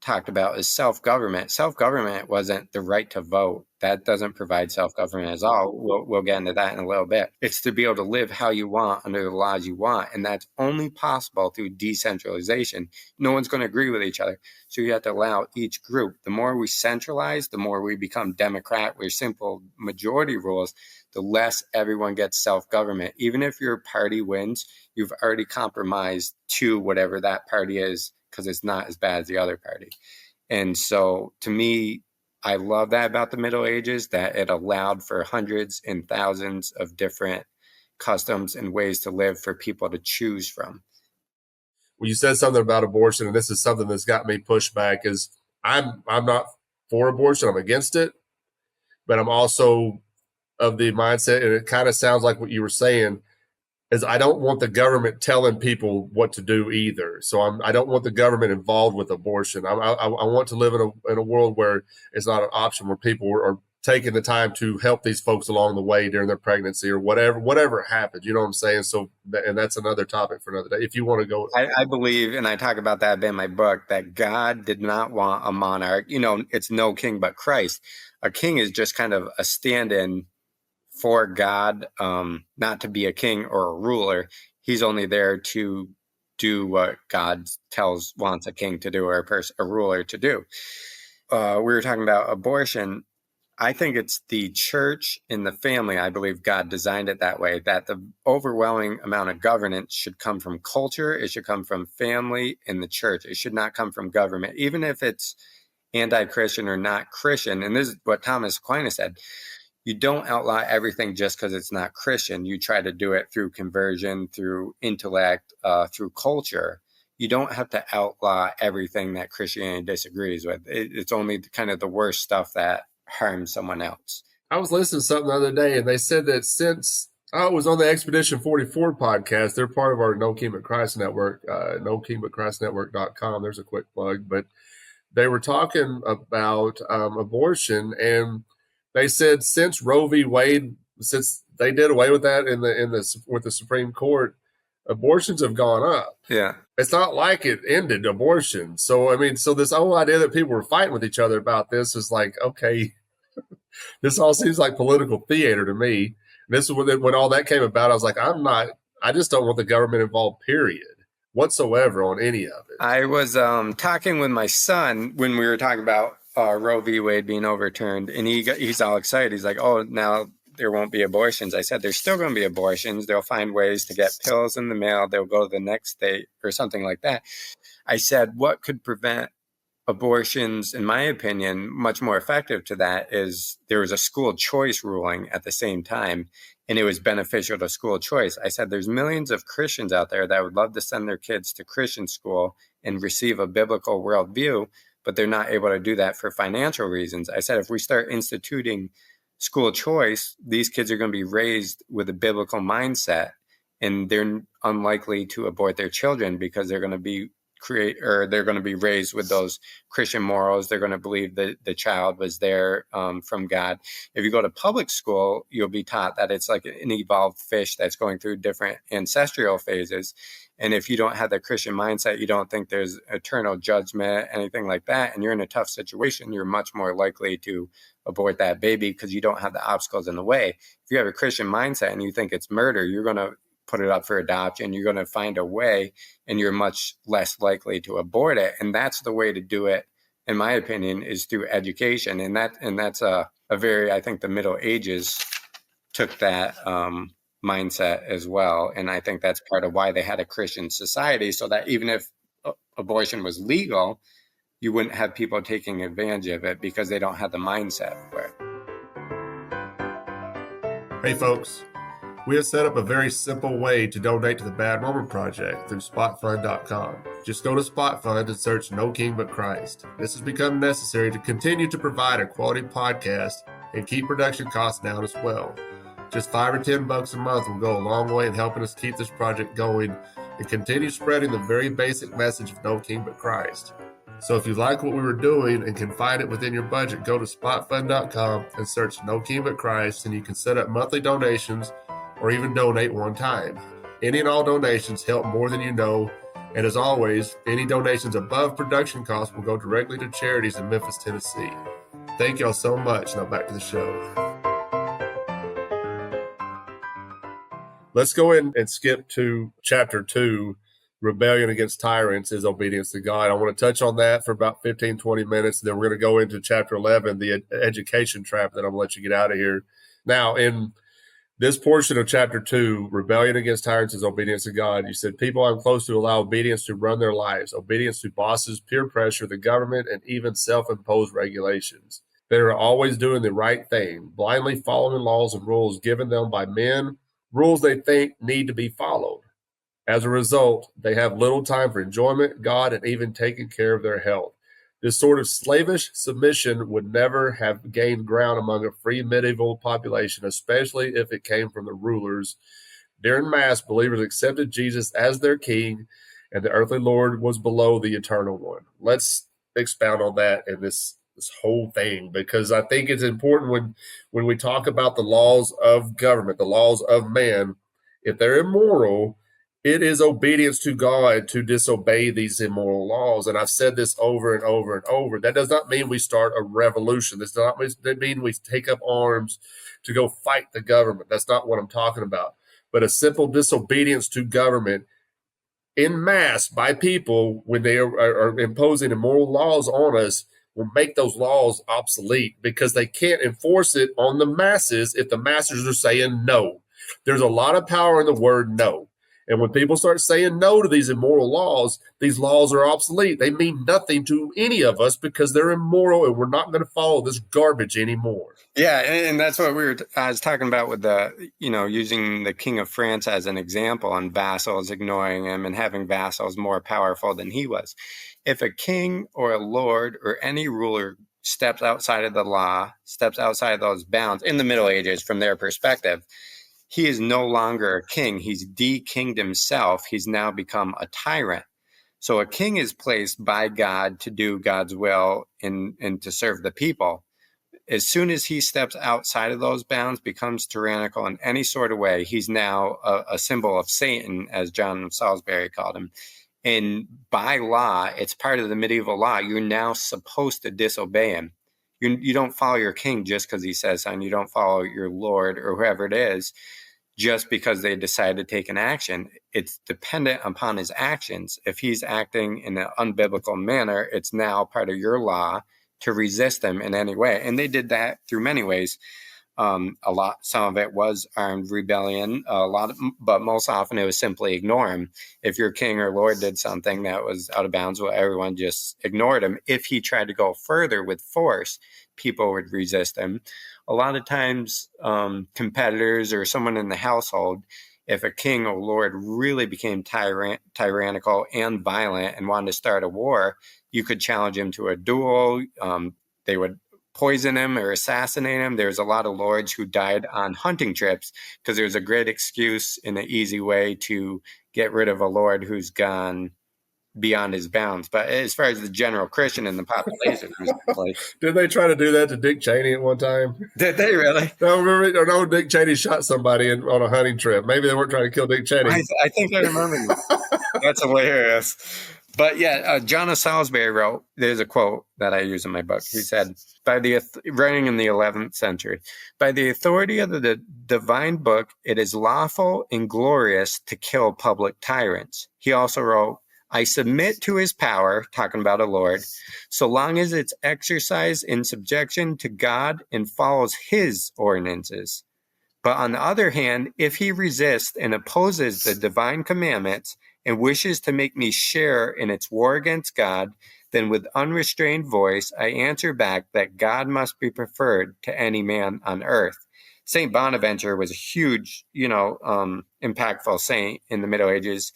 [SPEAKER 4] talked about, is self-government. Self-government wasn't the right to vote. That doesn't provide self-government at all. We'll get into that in a little bit. It's to be able to live how you want under the laws you want. And that's only possible through decentralization. No one's going to agree with each other. So you have to allow each group. The more we centralize, the more we become democrat, where simple majority rules, the less everyone gets self-government. Even if your party wins, you've already compromised to whatever that party is, because it's not as bad as the other party. And so to me, I love that about the Middle Ages, that it allowed for hundreds and thousands of different customs and ways to live for people to choose from.
[SPEAKER 2] Well, you said something about abortion, and this is something that's got me pushed back. Is I'm not for abortion. I'm against it, but I'm also of the mindset, and it kind of sounds like what you were saying, is I don't want the government telling people what to do either. So I don't want the government involved with abortion. I want to live in a world where it's not an option, where people are taking the time to help these folks along the way during their pregnancy or whatever happens. You know what I'm saying? So, and that's another topic for another day. If you want to go,
[SPEAKER 4] I believe, and I talk about that in my book, that God did not want a monarch. It's no king but Christ. A king is just kind of a stand-in for God, not to be a king or a ruler. He's only there to do what God wants a king to do or a ruler to do. We were talking about abortion. I think it's the church and the family. I believe God designed it that way, that the overwhelming amount of governance should come from culture. It should come from family and the church. It should not come from government, even if it's anti-Christian or not Christian. And this is what Thomas Aquinas said. You don't outlaw everything just because it's not Christian. You try to do it through conversion, through intellect, through culture. You don't have to outlaw everything that Christianity disagrees with. It's only kind of the worst stuff that harms someone else.
[SPEAKER 2] I was listening to something the other day, and they said that since I was on the Expedition 44 podcast, they're part of our No King But Christ network, NoKingButChristNetwork.com. There's a quick plug, but they were talking about abortion, and they said since Roe v. Wade, since they did away with that with the Supreme Court, abortions have gone up.
[SPEAKER 4] Yeah.
[SPEAKER 2] It's not like it ended abortion. So, so this whole idea that people were fighting with each other about this is like, okay, this all seems like political theater to me. This is when all that came about. I was like, I just don't want the government involved, period, whatsoever, on any of it.
[SPEAKER 4] I was talking with my son when we were talking about Roe v. Wade being overturned, and he's all excited. He's like, oh, now there won't be abortions. I said, there's still going to be abortions. They'll find ways to get pills in the mail. They'll go to the next state or something like that. I said, what could prevent abortions, in my opinion, much more effective to that is there was a school choice ruling at the same time, and it was beneficial to school choice. I said, there's millions of Christians out there that would love to send their kids to Christian school and receive a biblical worldview, but they're not able to do that for financial reasons. I said, if we start instituting school choice, these kids are going to be raised with a biblical mindset, and they're unlikely to abort their children because they're going to be they're going to be raised with those Christian morals. They're going to believe that the child was there from God. If you go to public school, you'll be taught that it's like an evolved fish that's going through different ancestral phases. And if you don't have the Christian mindset, you don't think there's eternal judgment, anything like that, and you're in a tough situation, you're much more likely to abort that baby because you don't have the obstacles in the way. If you have a Christian mindset and you think it's murder, you're going to put it up for adoption. You're going to find a way, and you're much less likely to abort it. And that's the way to do it, in my opinion, is through education. And that's a very, I think the Middle Ages took that mindset as well. And I think that's part of why they had a Christian society, so that even if abortion was legal, you wouldn't have people taking advantage of it because they don't have the mindset for it.
[SPEAKER 2] Hey, folks. We have set up a very simple way to donate to the Bad Roman Project through spotfund.com. Just go to SpotFund and search No King But Christ. This has become necessary to continue to provide a quality podcast and keep production costs down as well. Just $5 or $10 a month will go a long way in helping us keep this project going and continue spreading the very basic message of No King But Christ. So if you like what we were doing and can find it within your budget, go to spotfund.com and search No King But Christ, and you can set up monthly donations or even donate one time. Any and all donations help more than you know, and as always, any donations above production costs will go directly to charities in Memphis, Tennessee. Thank y'all so much. Now back to the show. Let's go in and skip to chapter 2, Rebellion Against Tyrants is Obedience to God. I want to touch on that for about 15, 20 minutes, and then we're going to go into chapter 11, the education trap, that I'm going to let you get out of here. Now, in this portion of chapter 2, Rebellion Against Tyrants is Obedience to God, you said, people I'm close to allow obedience to run their lives, obedience to bosses, peer pressure, the government, and even self-imposed regulations. They are always doing the right thing, blindly following laws and rules given them by men, rules they think need to be followed. As a result, they have little time for enjoyment, God, and even taking care of their health. This sort of slavish submission would never have gained ground among a free medieval population, especially if it came from the rulers. During Mass, believers accepted Jesus as their king, and the earthly Lord was below the eternal one. Let's expound on that in this whole thing, because I think it's important when we talk about the laws of government, the laws of man, if they're immoral, it is obedience to God to disobey these immoral laws. And I've said this over and over and over. That does not mean we start a revolution. This does not mean we take up arms to go fight the government. That's not what I'm talking about. But a simple disobedience to government in mass by people when they are imposing immoral laws on us will make those laws obsolete, because they can't enforce it on the masses if the masses are saying no. There's a lot of power in the word no. And when people start saying no to these immoral laws, these laws are obsolete. They mean nothing to any of us because they're immoral, and we're not going to follow this garbage anymore.
[SPEAKER 4] Yeah, and that's what I was talking about with using the King of France as an example, and vassals ignoring him and having vassals more powerful than he was. If a king or a lord or any ruler steps outside of the law, steps outside of those bounds in the Middle Ages from their perspective, he is no longer a king. He's de-kinged himself. He's now become a tyrant. So a king is placed by God to do God's will and to serve the people. As soon as he steps outside of those bounds, becomes tyrannical in any sort of way, he's now a symbol of Satan, as John of Salisbury called him. And by law, it's part of the medieval law. You're now supposed to disobey him. You don't follow your king just because he says so, and you don't follow your lord or whoever it is just because they decide to take an action. It's dependent upon his actions. If he's acting in an unbiblical manner, it's now part of your law to resist him in any way. And they did that through many ways. Some of it was armed rebellion, but most often it was simply ignore him. If your king or lord did something that was out of bounds, well, everyone just ignored him. If he tried to go further with force, people would resist him. A lot of times, competitors or someone in the household, if a king or lord really became tyrannical and violent and wanted to start a war, you could challenge him to a duel. They would poison him or assassinate him. There's a lot of lords who died on hunting trips because there's a great excuse and an easy way to get rid of a lord who's gone beyond his bounds. But as far as the general Christian in the population,
[SPEAKER 2] did they try to do that to Dick Cheney at one time?
[SPEAKER 4] Did they really?
[SPEAKER 2] No, Dick Cheney shot somebody on a hunting trip. Maybe they weren't trying to kill Dick Cheney.
[SPEAKER 4] I think I remember that. That's hilarious. But yeah, John of Salisbury wrote, there's a quote that I use in my book. He said, writing in the 11th century, by the authority of the divine book, it is lawful and glorious to kill public tyrants. He also wrote, I submit to his power, talking about a lord, so long as it's exercised in subjection to God and follows his ordinances. But on the other hand, if he resists and opposes the divine commandments and wishes to make me share in its war against God, then with unrestrained voice, I answer back that God must be preferred to any man on earth. St. Bonaventure was a huge, impactful saint in the Middle Ages.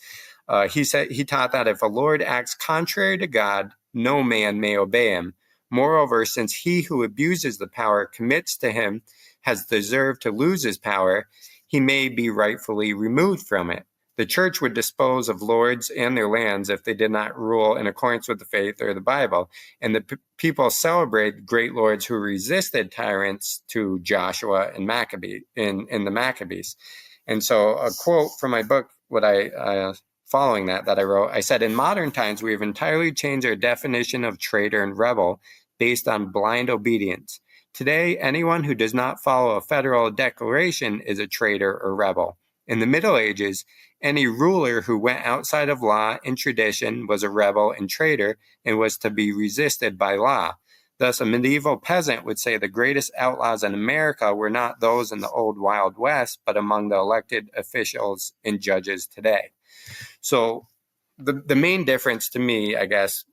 [SPEAKER 4] He taught that if a lord acts contrary to God, no man may obey him. Moreover, since he who abuses the power commits to him has deserved to lose his power, he may be rightfully removed from it. The church would dispose of lords and their lands if they did not rule in accordance with the faith or the Bible. And the people celebrate great lords who resisted tyrants to Joshua and the Maccabees. And so a quote from my book, following that I wrote, I said, in modern times, we have entirely changed our definition of traitor and rebel based on blind obedience. Today, anyone who does not follow a federal declaration is a traitor or rebel. In the Middle Ages, any ruler who went outside of law and tradition was a rebel and traitor and was to be resisted by law. Thus, a medieval peasant would say the greatest outlaws in America were not those in the old Wild West, but among the elected officials and judges today. So the main difference to me, I guess,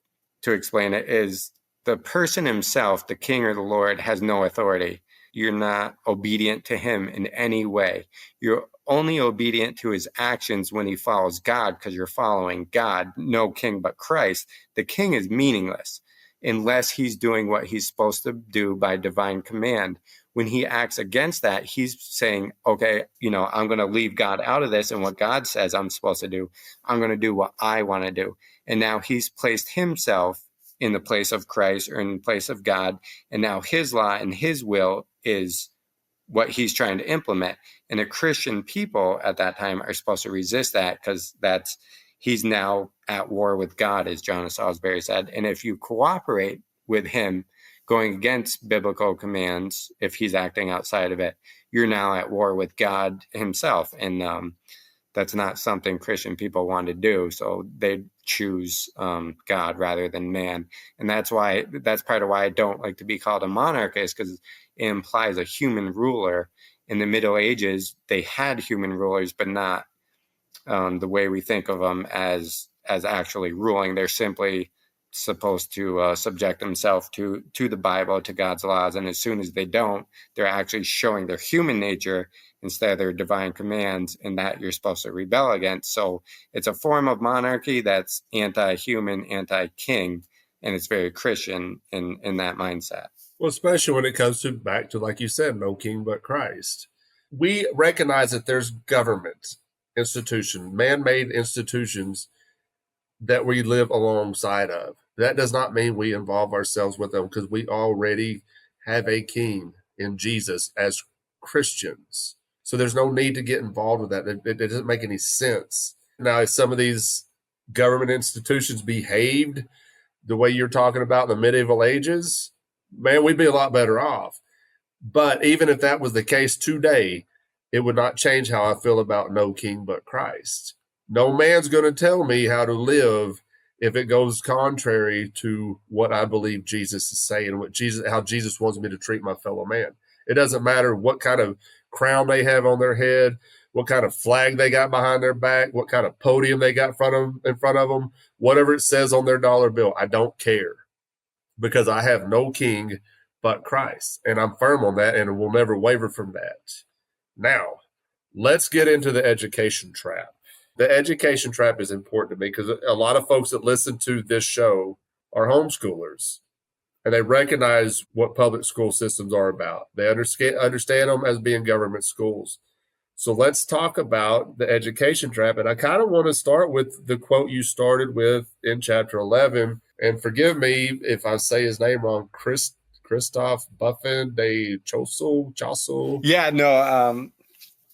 [SPEAKER 4] to explain it, is the person himself, the king or the lord, has no authority. You're not obedient to him in any way. You're only obedient to his actions when he follows God, because you're following God. No king but Christ. The king is meaningless unless he's doing what he's supposed to do by divine command. When he acts against that, he's saying, okay, I'm going to leave God out of this, and what God says I'm supposed to do, I'm going to do what I want to do. And now he's placed himself in the place of Christ or in the place of God, and now his law and his will is what he's trying to implement. And the Christian people at that time are supposed to resist that, because he's now at war with God, as John of Salisbury said. And if you cooperate with him going against biblical commands, if he's acting outside of it, you're now at war with God himself. And that's not something Christian people want to do. So they choose God rather than man. And that's part of why I don't like to be called a monarchist, because it implies a human ruler. In the Middle Ages, they had human rulers, but not the way we think of them as actually ruling. They're simply supposed to subject themselves to the Bible, to God's laws. And as soon as they don't, they're actually showing their human nature instead of their divine commands, and that you're supposed to rebel against. So it's a form of monarchy that's anti-human, anti-king, and it's very Christian in that mindset.
[SPEAKER 2] Well, especially when it comes back to, like you said, no king but Christ. We recognize that there's government, institution, man-made institutions that we live alongside of. That does not mean we involve ourselves with them, because we already have a king in Jesus as Christians. So there's no need to get involved with that. It doesn't make any sense. Now, if some of these government institutions behaved the way you're talking about in the medieval ages, man, we'd be a lot better off. But even if that was the case today, it would not change how I feel about no king but Christ. No man's going to tell me how to live if it goes contrary to what I believe Jesus is saying, how Jesus wants me to treat my fellow man. It doesn't matter what kind of crown they have on their head, what kind of flag they got behind their back, what kind of podium they got in front of them, whatever it says on their dollar bill. I don't care, because I have no king but Christ, and I'm firm on that, and will never waver from that. Now, let's get into the education trap. The education trap is important to me, because a lot of folks that listen to this show are homeschoolers, and they recognize what public school systems are about. They understand them as being government schools. So let's talk about the education trap. And I kind of want to start with the quote you started with in chapter 11. And forgive me if I say his name wrong, Christoph Buffin de Chosso.
[SPEAKER 4] Yeah, no,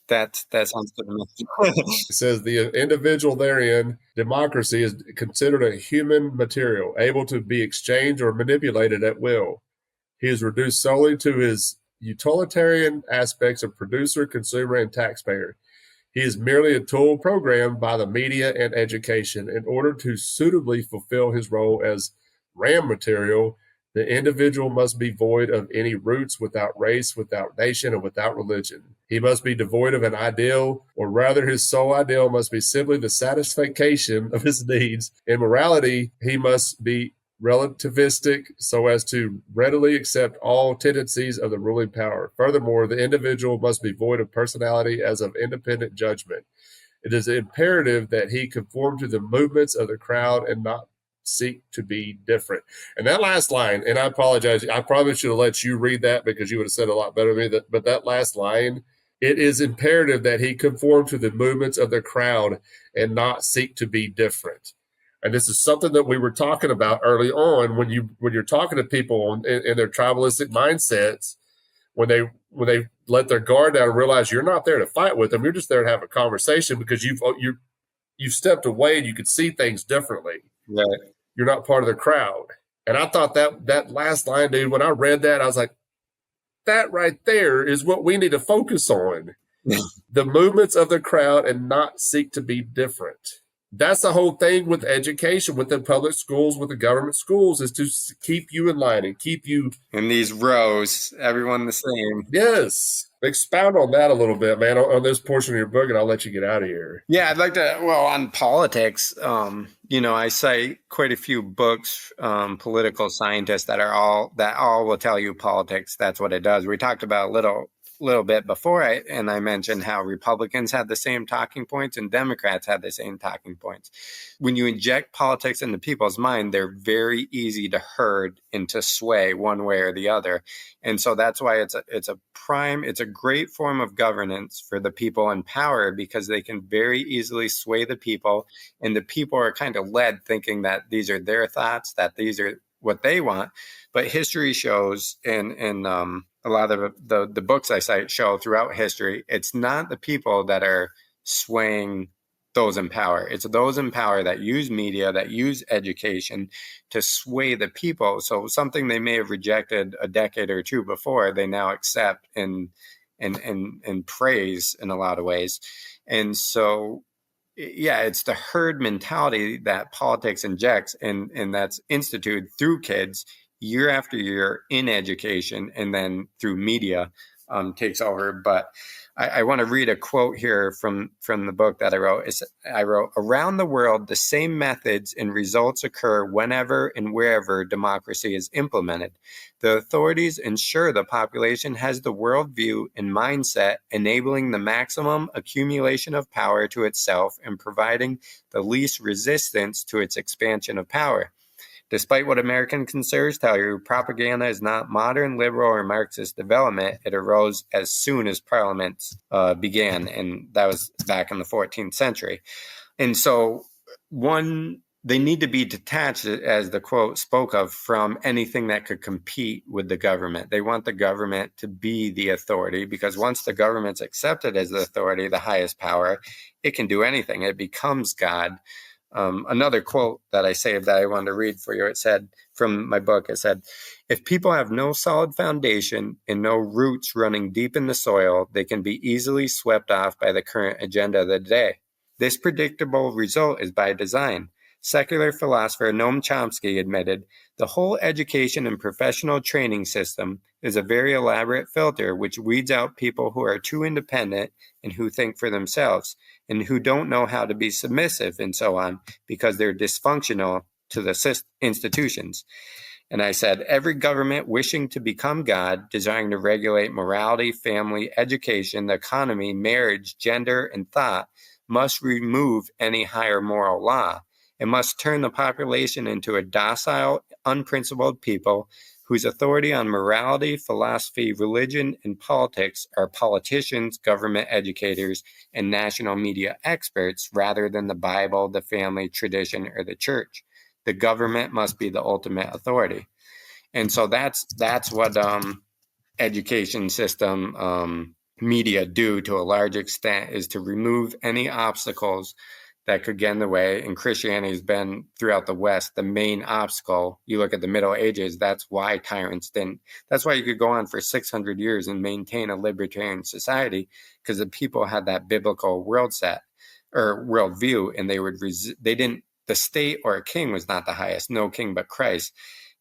[SPEAKER 4] that sounds good to me.
[SPEAKER 2] It says the individual therein, democracy, is considered a human material, able to be exchanged or manipulated at will. He is reduced solely to his utilitarian aspects of producer, consumer, and taxpayer. He is merely a tool programmed by the media and education in order to suitably fulfill his role as RAM material. The individual must be void of any roots, without race, without nation, and without religion. He must be devoid of an ideal, or rather his sole ideal must be simply the satisfaction of his needs. In morality, he must be relativistic so as to readily accept all tendencies of the ruling power. Furthermore, the individual must be void of personality as of independent judgment. It is imperative that he conform to the movements of the crowd and not seek to be different. And that last line, and I apologize, I probably should have let you read that because you would have said a lot better than me, but that last line, it is imperative that he conform to the movements of the crowd and not seek to be different. And this is something that we were talking about early on when you're talking to people in their tribalistic mindsets, when they let their guard down and realize you're not there to fight with them, you're just there to have a conversation because you've stepped away and you can see things differently.
[SPEAKER 4] Right.
[SPEAKER 2] You're not part of the crowd. And I thought that last line, dude, when I read that, I was like, that right there is what we need to focus on. The movements of the crowd and not seek to be different. that's the whole thing with education, with the public schools, with the government schools, is to keep you in line and keep you
[SPEAKER 4] in these rows, everyone the same.
[SPEAKER 2] Yes. Expound on that a little bit, man, on this portion of your book, and I'll let you get out of here.
[SPEAKER 4] Yeah, I'd like to, well, on politics, I cite quite a few books, political scientists that all will tell you politics, that's what it does. We talked about a little bit before, and I mentioned how Republicans had the same talking points and Democrats had the same talking points. When you inject politics into people's mind, they're very easy to herd and to sway one way or the other. And so that's why it's a great form of governance for the people in power, because they can very easily sway the people, and the people are kind of led thinking that these are their thoughts, that these are what they want. But history shows, and a lot of the books I cite show throughout history, it's not the people that are swaying those in power. It's those in power that use media, that use education to sway the people. So something they may have rejected a decade or two before, they now accept and praise in a lot of ways. And so, yeah, it's the herd mentality that politics injects, and that's instituted through kids year after year in education, and then through media takes over. But I want to read a quote here from the book that I wrote. I wrote, "Around the world, the same methods and results occur whenever and wherever democracy is implemented. The authorities ensure the population has the worldview and mindset, enabling the maximum accumulation of power to itself and providing the least resistance to its expansion of power. Despite what American conservatives tell you, propaganda is not modern liberal or Marxist development. It arose as soon as parliaments began, and that was back in the 14th century. And so, they need to be detached, as the quote spoke of, from anything that could compete with the government. They want the government to be the authority, because once the government's accepted as the authority, the highest power, it can do anything. It becomes God." Another quote that I saved that I wanted to read for you, it said, from my book, it said, "If people have no solid foundation and no roots running deep in the soil, they can be easily swept off by the current agenda of the day. This predictable result is by design. Secular philosopher Noam Chomsky admitted, the whole education and professional training system is a very elaborate filter which weeds out people who are too independent and who think for themselves, and who don't know how to be submissive and so on, because they're dysfunctional to the institutions." And I said, every government wishing to become God, desiring to regulate morality, family, education, the economy, marriage, gender, and thought, must remove any higher moral law. It must turn the population into a docile, unprincipled people whose authority on morality, philosophy, religion, and politics are politicians, government educators, and national media experts, rather than the Bible, the family, tradition, or the church. The government must be the ultimate authority. And so that's what education system, media do to a large extent, is to remove any obstacles that could get in the way. And Christianity has been, throughout the West, the main obstacle. You look at the Middle Ages, that's why tyrants didn't. That's why you could go on for 600 years and maintain a libertarian society, because the people had that biblical worldview, and the state or a king was not the highest, no king but Christ.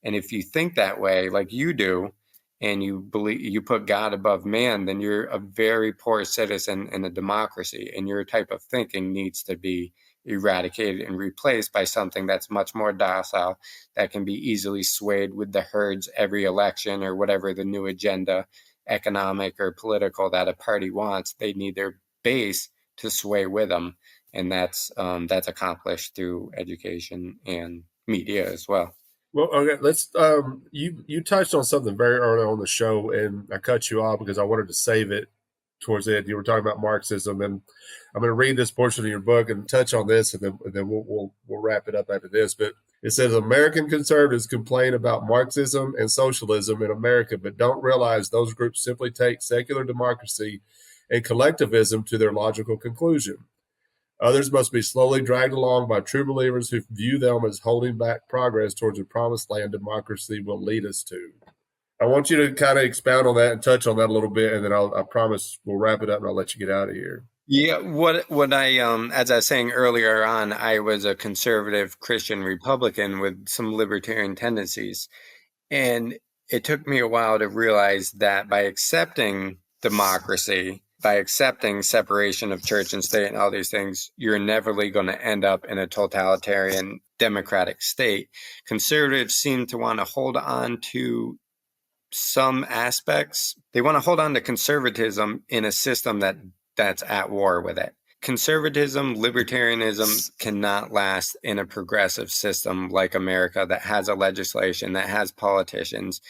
[SPEAKER 4] And if you think that way, like you do, and you believe you put God above man, then you're a very poor citizen in a democracy, and your type of thinking needs to be eradicated and replaced by something that's much more docile, that can be easily swayed with the herds every election or whatever the new agenda, economic or political, that a party wants. They need their base to sway with them, and that's accomplished through education and media as well.
[SPEAKER 2] Well, okay, let's. You touched on something very early on the show, and I cut you off because I wanted to save it towards the end. You were talking about Marxism, and I'm going to read this portion of your book and touch on this, and then we'll wrap it up after this. But it says, American conservatives complain about Marxism and socialism in America, but don't realize those groups simply take secular democracy and collectivism to their logical conclusion. Others must be slowly dragged along by true believers who view them as holding back progress towards the promised land democracy will lead us to. I want you to kind of expound on that and touch on that a little bit, and then I promise we'll wrap it up and I'll let you get out of here.
[SPEAKER 4] Yeah, what I as I was saying earlier on, I was a conservative Christian Republican with some libertarian tendencies. And it took me a while to realize that by accepting democracy, by accepting separation of church and state and all these things, you're inevitably going to end up in a totalitarian democratic state. Conservatives seem to want to hold on to some aspects. They want to hold on to conservatism in a system that's at war with it. Conservatism, libertarianism cannot last in a progressive system like America that has a legislation, that has politicians,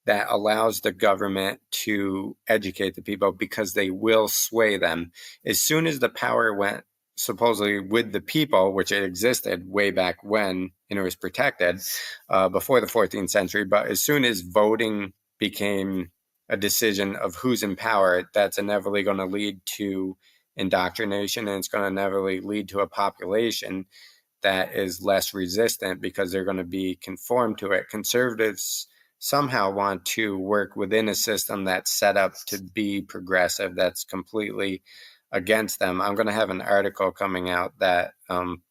[SPEAKER 4] that allows the government to educate the people because they will sway them. As soon as the power went supposedly with the people, which it existed way back when, and it was protected before the 14th century, but as soon as voting became a decision of who's in power, that's inevitably going to lead to indoctrination, and it's going to inevitably lead to a population that is less resistant because they're going to be conformed to it. Conservatives somehow want to work within a system that's set up to be progressive, that's completely against them. I'm going to have an article coming out that I'm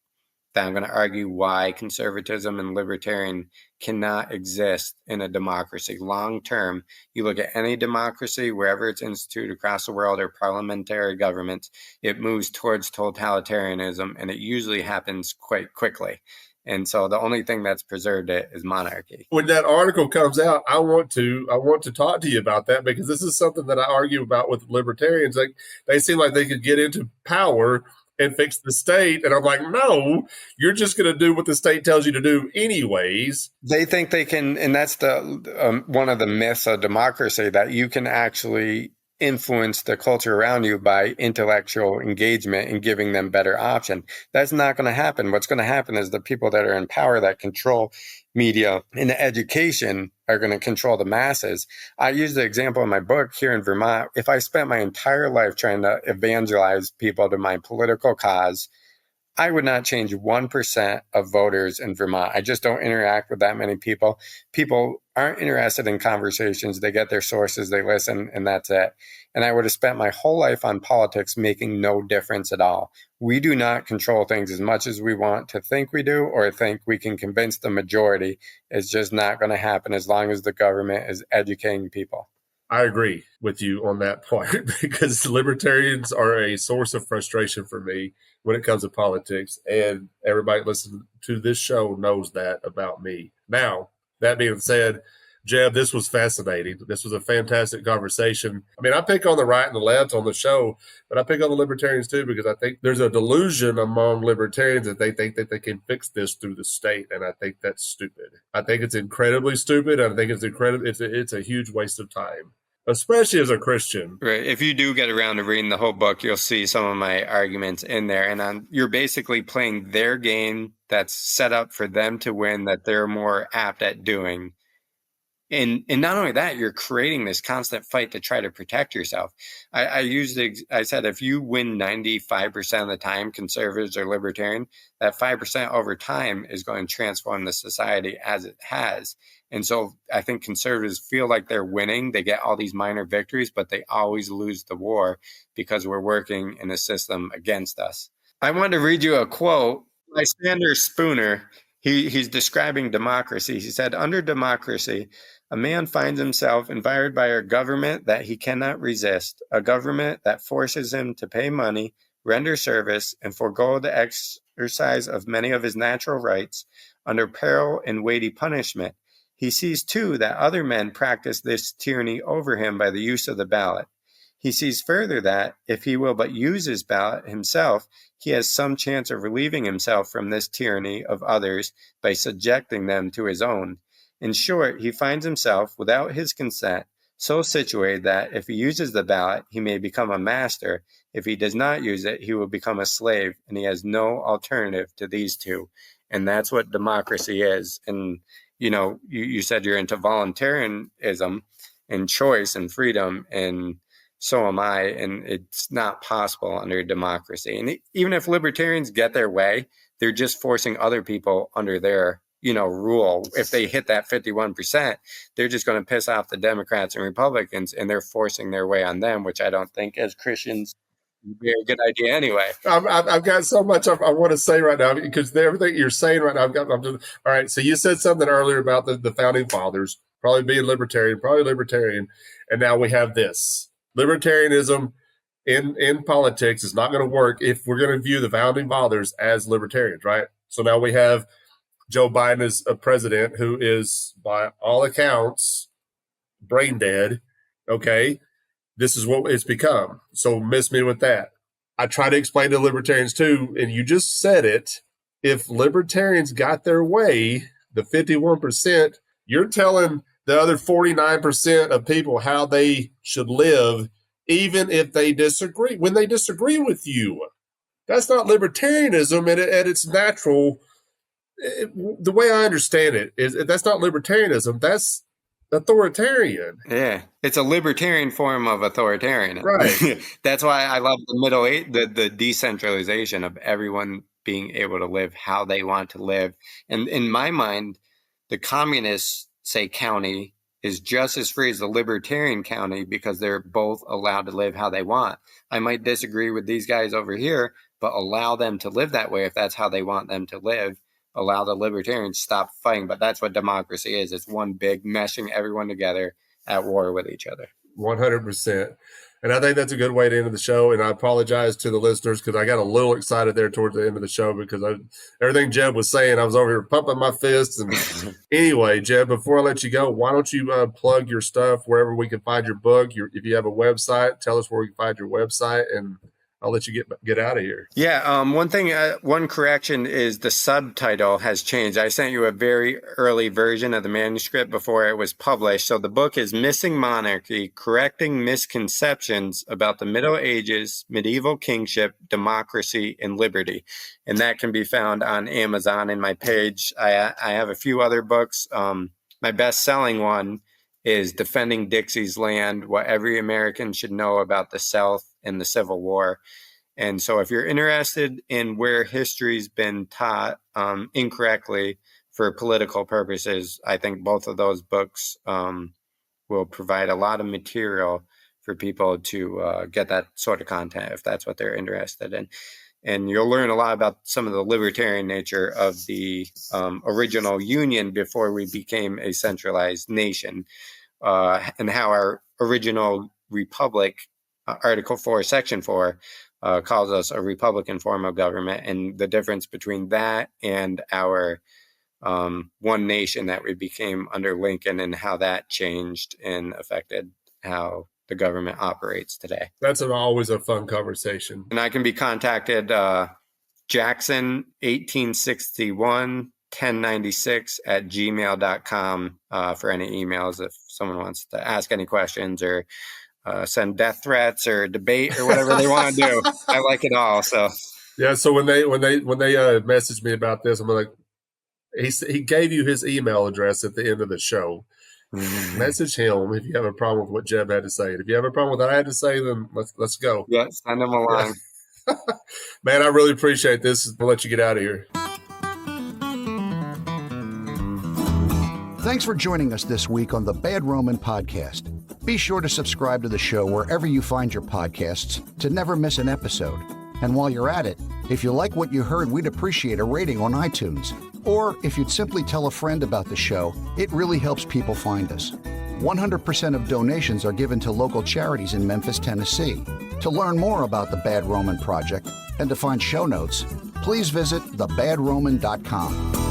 [SPEAKER 4] going to argue why conservatism and libertarian cannot exist in a democracy long term. You look at any democracy, wherever it's instituted across the world, or parliamentary governments, it moves towards totalitarianism, and it usually happens quite quickly. And so the only thing that's preserved it is monarchy.
[SPEAKER 2] When that article comes out, I want to talk to you about that, because this is something that I argue about with libertarians. Like, they seem like they could get into power and fix the state, and I'm like, no, you're just going to do what the state tells you to do anyways.
[SPEAKER 4] They think they can, and that's the one of the myths of democracy, that you can actually influence the culture around you by intellectual engagement and giving them better option. That's not going to happen. What's going to happen is the people that are in power, that control media and education, are going to control the masses. I use the example in my book here in Vermont. If I spent my entire life trying to evangelize people to my political cause, I would not change 1% of voters in Vermont. I just don't interact with that many people. People aren't interested in conversations. They get their sources, they listen, and that's it. And I would have spent my whole life on politics making no difference at all. We do not control things as much as we want to think we do, or think we can convince the majority. It's just not going to happen as long as the government is educating people.
[SPEAKER 2] I agree with you on that part, because libertarians are a source of frustration for me when it comes to politics. And everybody listening to this show knows that about me. Now, that being said, Jeb, this was fascinating. This was a fantastic conversation. I mean, I pick on the right and the left on the show, but I pick on the libertarians too, because I think there's a delusion among libertarians that they think that they can fix this through the state. And I think that's stupid. I think it's incredibly stupid. I think it's a huge waste of time, especially as a Christian.
[SPEAKER 4] Right. If you do get around to reading the whole book, you'll see some of my arguments in there. And you're basically playing their game that's set up for them to win, that they're more apt at doing. And not only that, you're creating this constant fight to try to protect yourself. I said, if you win 95% of the time, conservatives or libertarian, that 5% over time is going to transform the society as it has. And so I think conservatives feel like they're winning. They get all these minor victories, but they always lose the war because we're working in a system against us. I wanted to read you a quote by Sanders Spooner. He's describing democracy. He said, under democracy, a man finds himself environed by a government that he cannot resist, a government that forces him to pay money, render service, and forego the exercise of many of his natural rights under peril and weighty punishment. He sees, too, that other men practice this tyranny over him by the use of the ballot. He sees further that, if he will but use his ballot himself, he has some chance of relieving himself from this tyranny of others by subjecting them to his own. In short, he finds himself, without his consent, so situated that if he uses the ballot, he may become a master. If he does not use it, he will become a slave, and he has no alternative to these two. And that's what democracy is. And, you said you're into voluntarism and choice and freedom, and so am I. And it's not possible under a democracy. And even if libertarians get their way, they're just forcing other people under their rule. If they hit that 51%, they're just going to piss off the Democrats and Republicans, and they're forcing their way on them, which I don't think as Christians would be a good idea anyway.
[SPEAKER 2] I've got so much I want to say right now because everything you're saying right now, I'm just, all right. So you said something earlier about the founding fathers probably being libertarian, and now we have this libertarianism in politics is not going to work if we're going to view the founding fathers as libertarians, right? So now we have Joe Biden as a president who is, by all accounts, brain dead. Okay. This is what it's become. So miss me with that. I try to explain to libertarians too, and you just said it. If libertarians got their way, the 51%, you're telling the other 49% of people how they should live, even if they disagree. When they disagree with you, that's not libertarianism at its natural. The way I understand it is that's not libertarianism. That's authoritarian.
[SPEAKER 4] Yeah, it's a libertarian form of authoritarian.
[SPEAKER 2] Right.
[SPEAKER 4] That's why I love the decentralization of everyone being able to live how they want to live. And in my mind, the communists say county is just as free as the libertarian county because they're both allowed to live how they want. I might disagree with these guys over here, but allow them to live that way if that's how they want them to live. Allow the libertarians to stop fighting. But that's what democracy is. It's one big meshing everyone together at war with each other.
[SPEAKER 2] 100%. And I think that's a good way to end the show. And I apologize to the listeners because I got a little excited there towards the end of the show because everything Jeb was saying, I was over here pumping my fists. And anyway, Jeb, before I let you go, why don't you plug your stuff wherever we can find your book? If you have a website, tell us where we can find your website, and I'll let you get out of here.
[SPEAKER 4] Yeah. One correction is the subtitle has changed. I sent you a very early version of the manuscript before it was published. So the book is Missing Monarchy, Correcting Misconceptions About the Middle Ages, Medieval Kingship, Democracy, and Liberty. And that can be found on Amazon in my page. I have a few other books. My best-selling one is Defending Dixie's Land, What Every American Should Know About the South and the Civil War. And so if you're interested in where history's been taught incorrectly for political purposes, I think both of those books will provide a lot of material for people to get that sort of content if that's what they're interested in. And you'll learn a lot about some of the libertarian nature of the original Union before we became a centralized nation, and how our original republic, Article 4, Section 4, calls us a republican form of government, and the difference between that and our one nation that we became under Lincoln and how that changed and affected how the government operates today.
[SPEAKER 2] That's always a fun conversation.
[SPEAKER 4] And I can be contacted Jackson 1861-1096 at gmail.com for any emails if someone wants to ask any questions or send death threats or debate or whatever they want to do. I like it all. So
[SPEAKER 2] yeah. So when they messaged me about this, I'm like, he gave you his email address at the end of the show. Message him if you have a problem with what Jeb had to say. And if you have a problem with what I had to say, then let's go.
[SPEAKER 4] Yeah, send him along.
[SPEAKER 2] Man, I really appreciate this. I'll let you get out of here.
[SPEAKER 1] Thanks for joining us this week on the Bad Roman Podcast. Be sure to subscribe to the show wherever you find your podcasts to never miss an episode. And while you're at it, if you like what you heard, we'd appreciate a rating on iTunes. Or if you'd simply tell a friend about the show, it really helps people find us. 100% of donations are given to local charities in Memphis, Tennessee. To learn more about the Bad Roman Project and to find show notes, please visit thebadroman.com.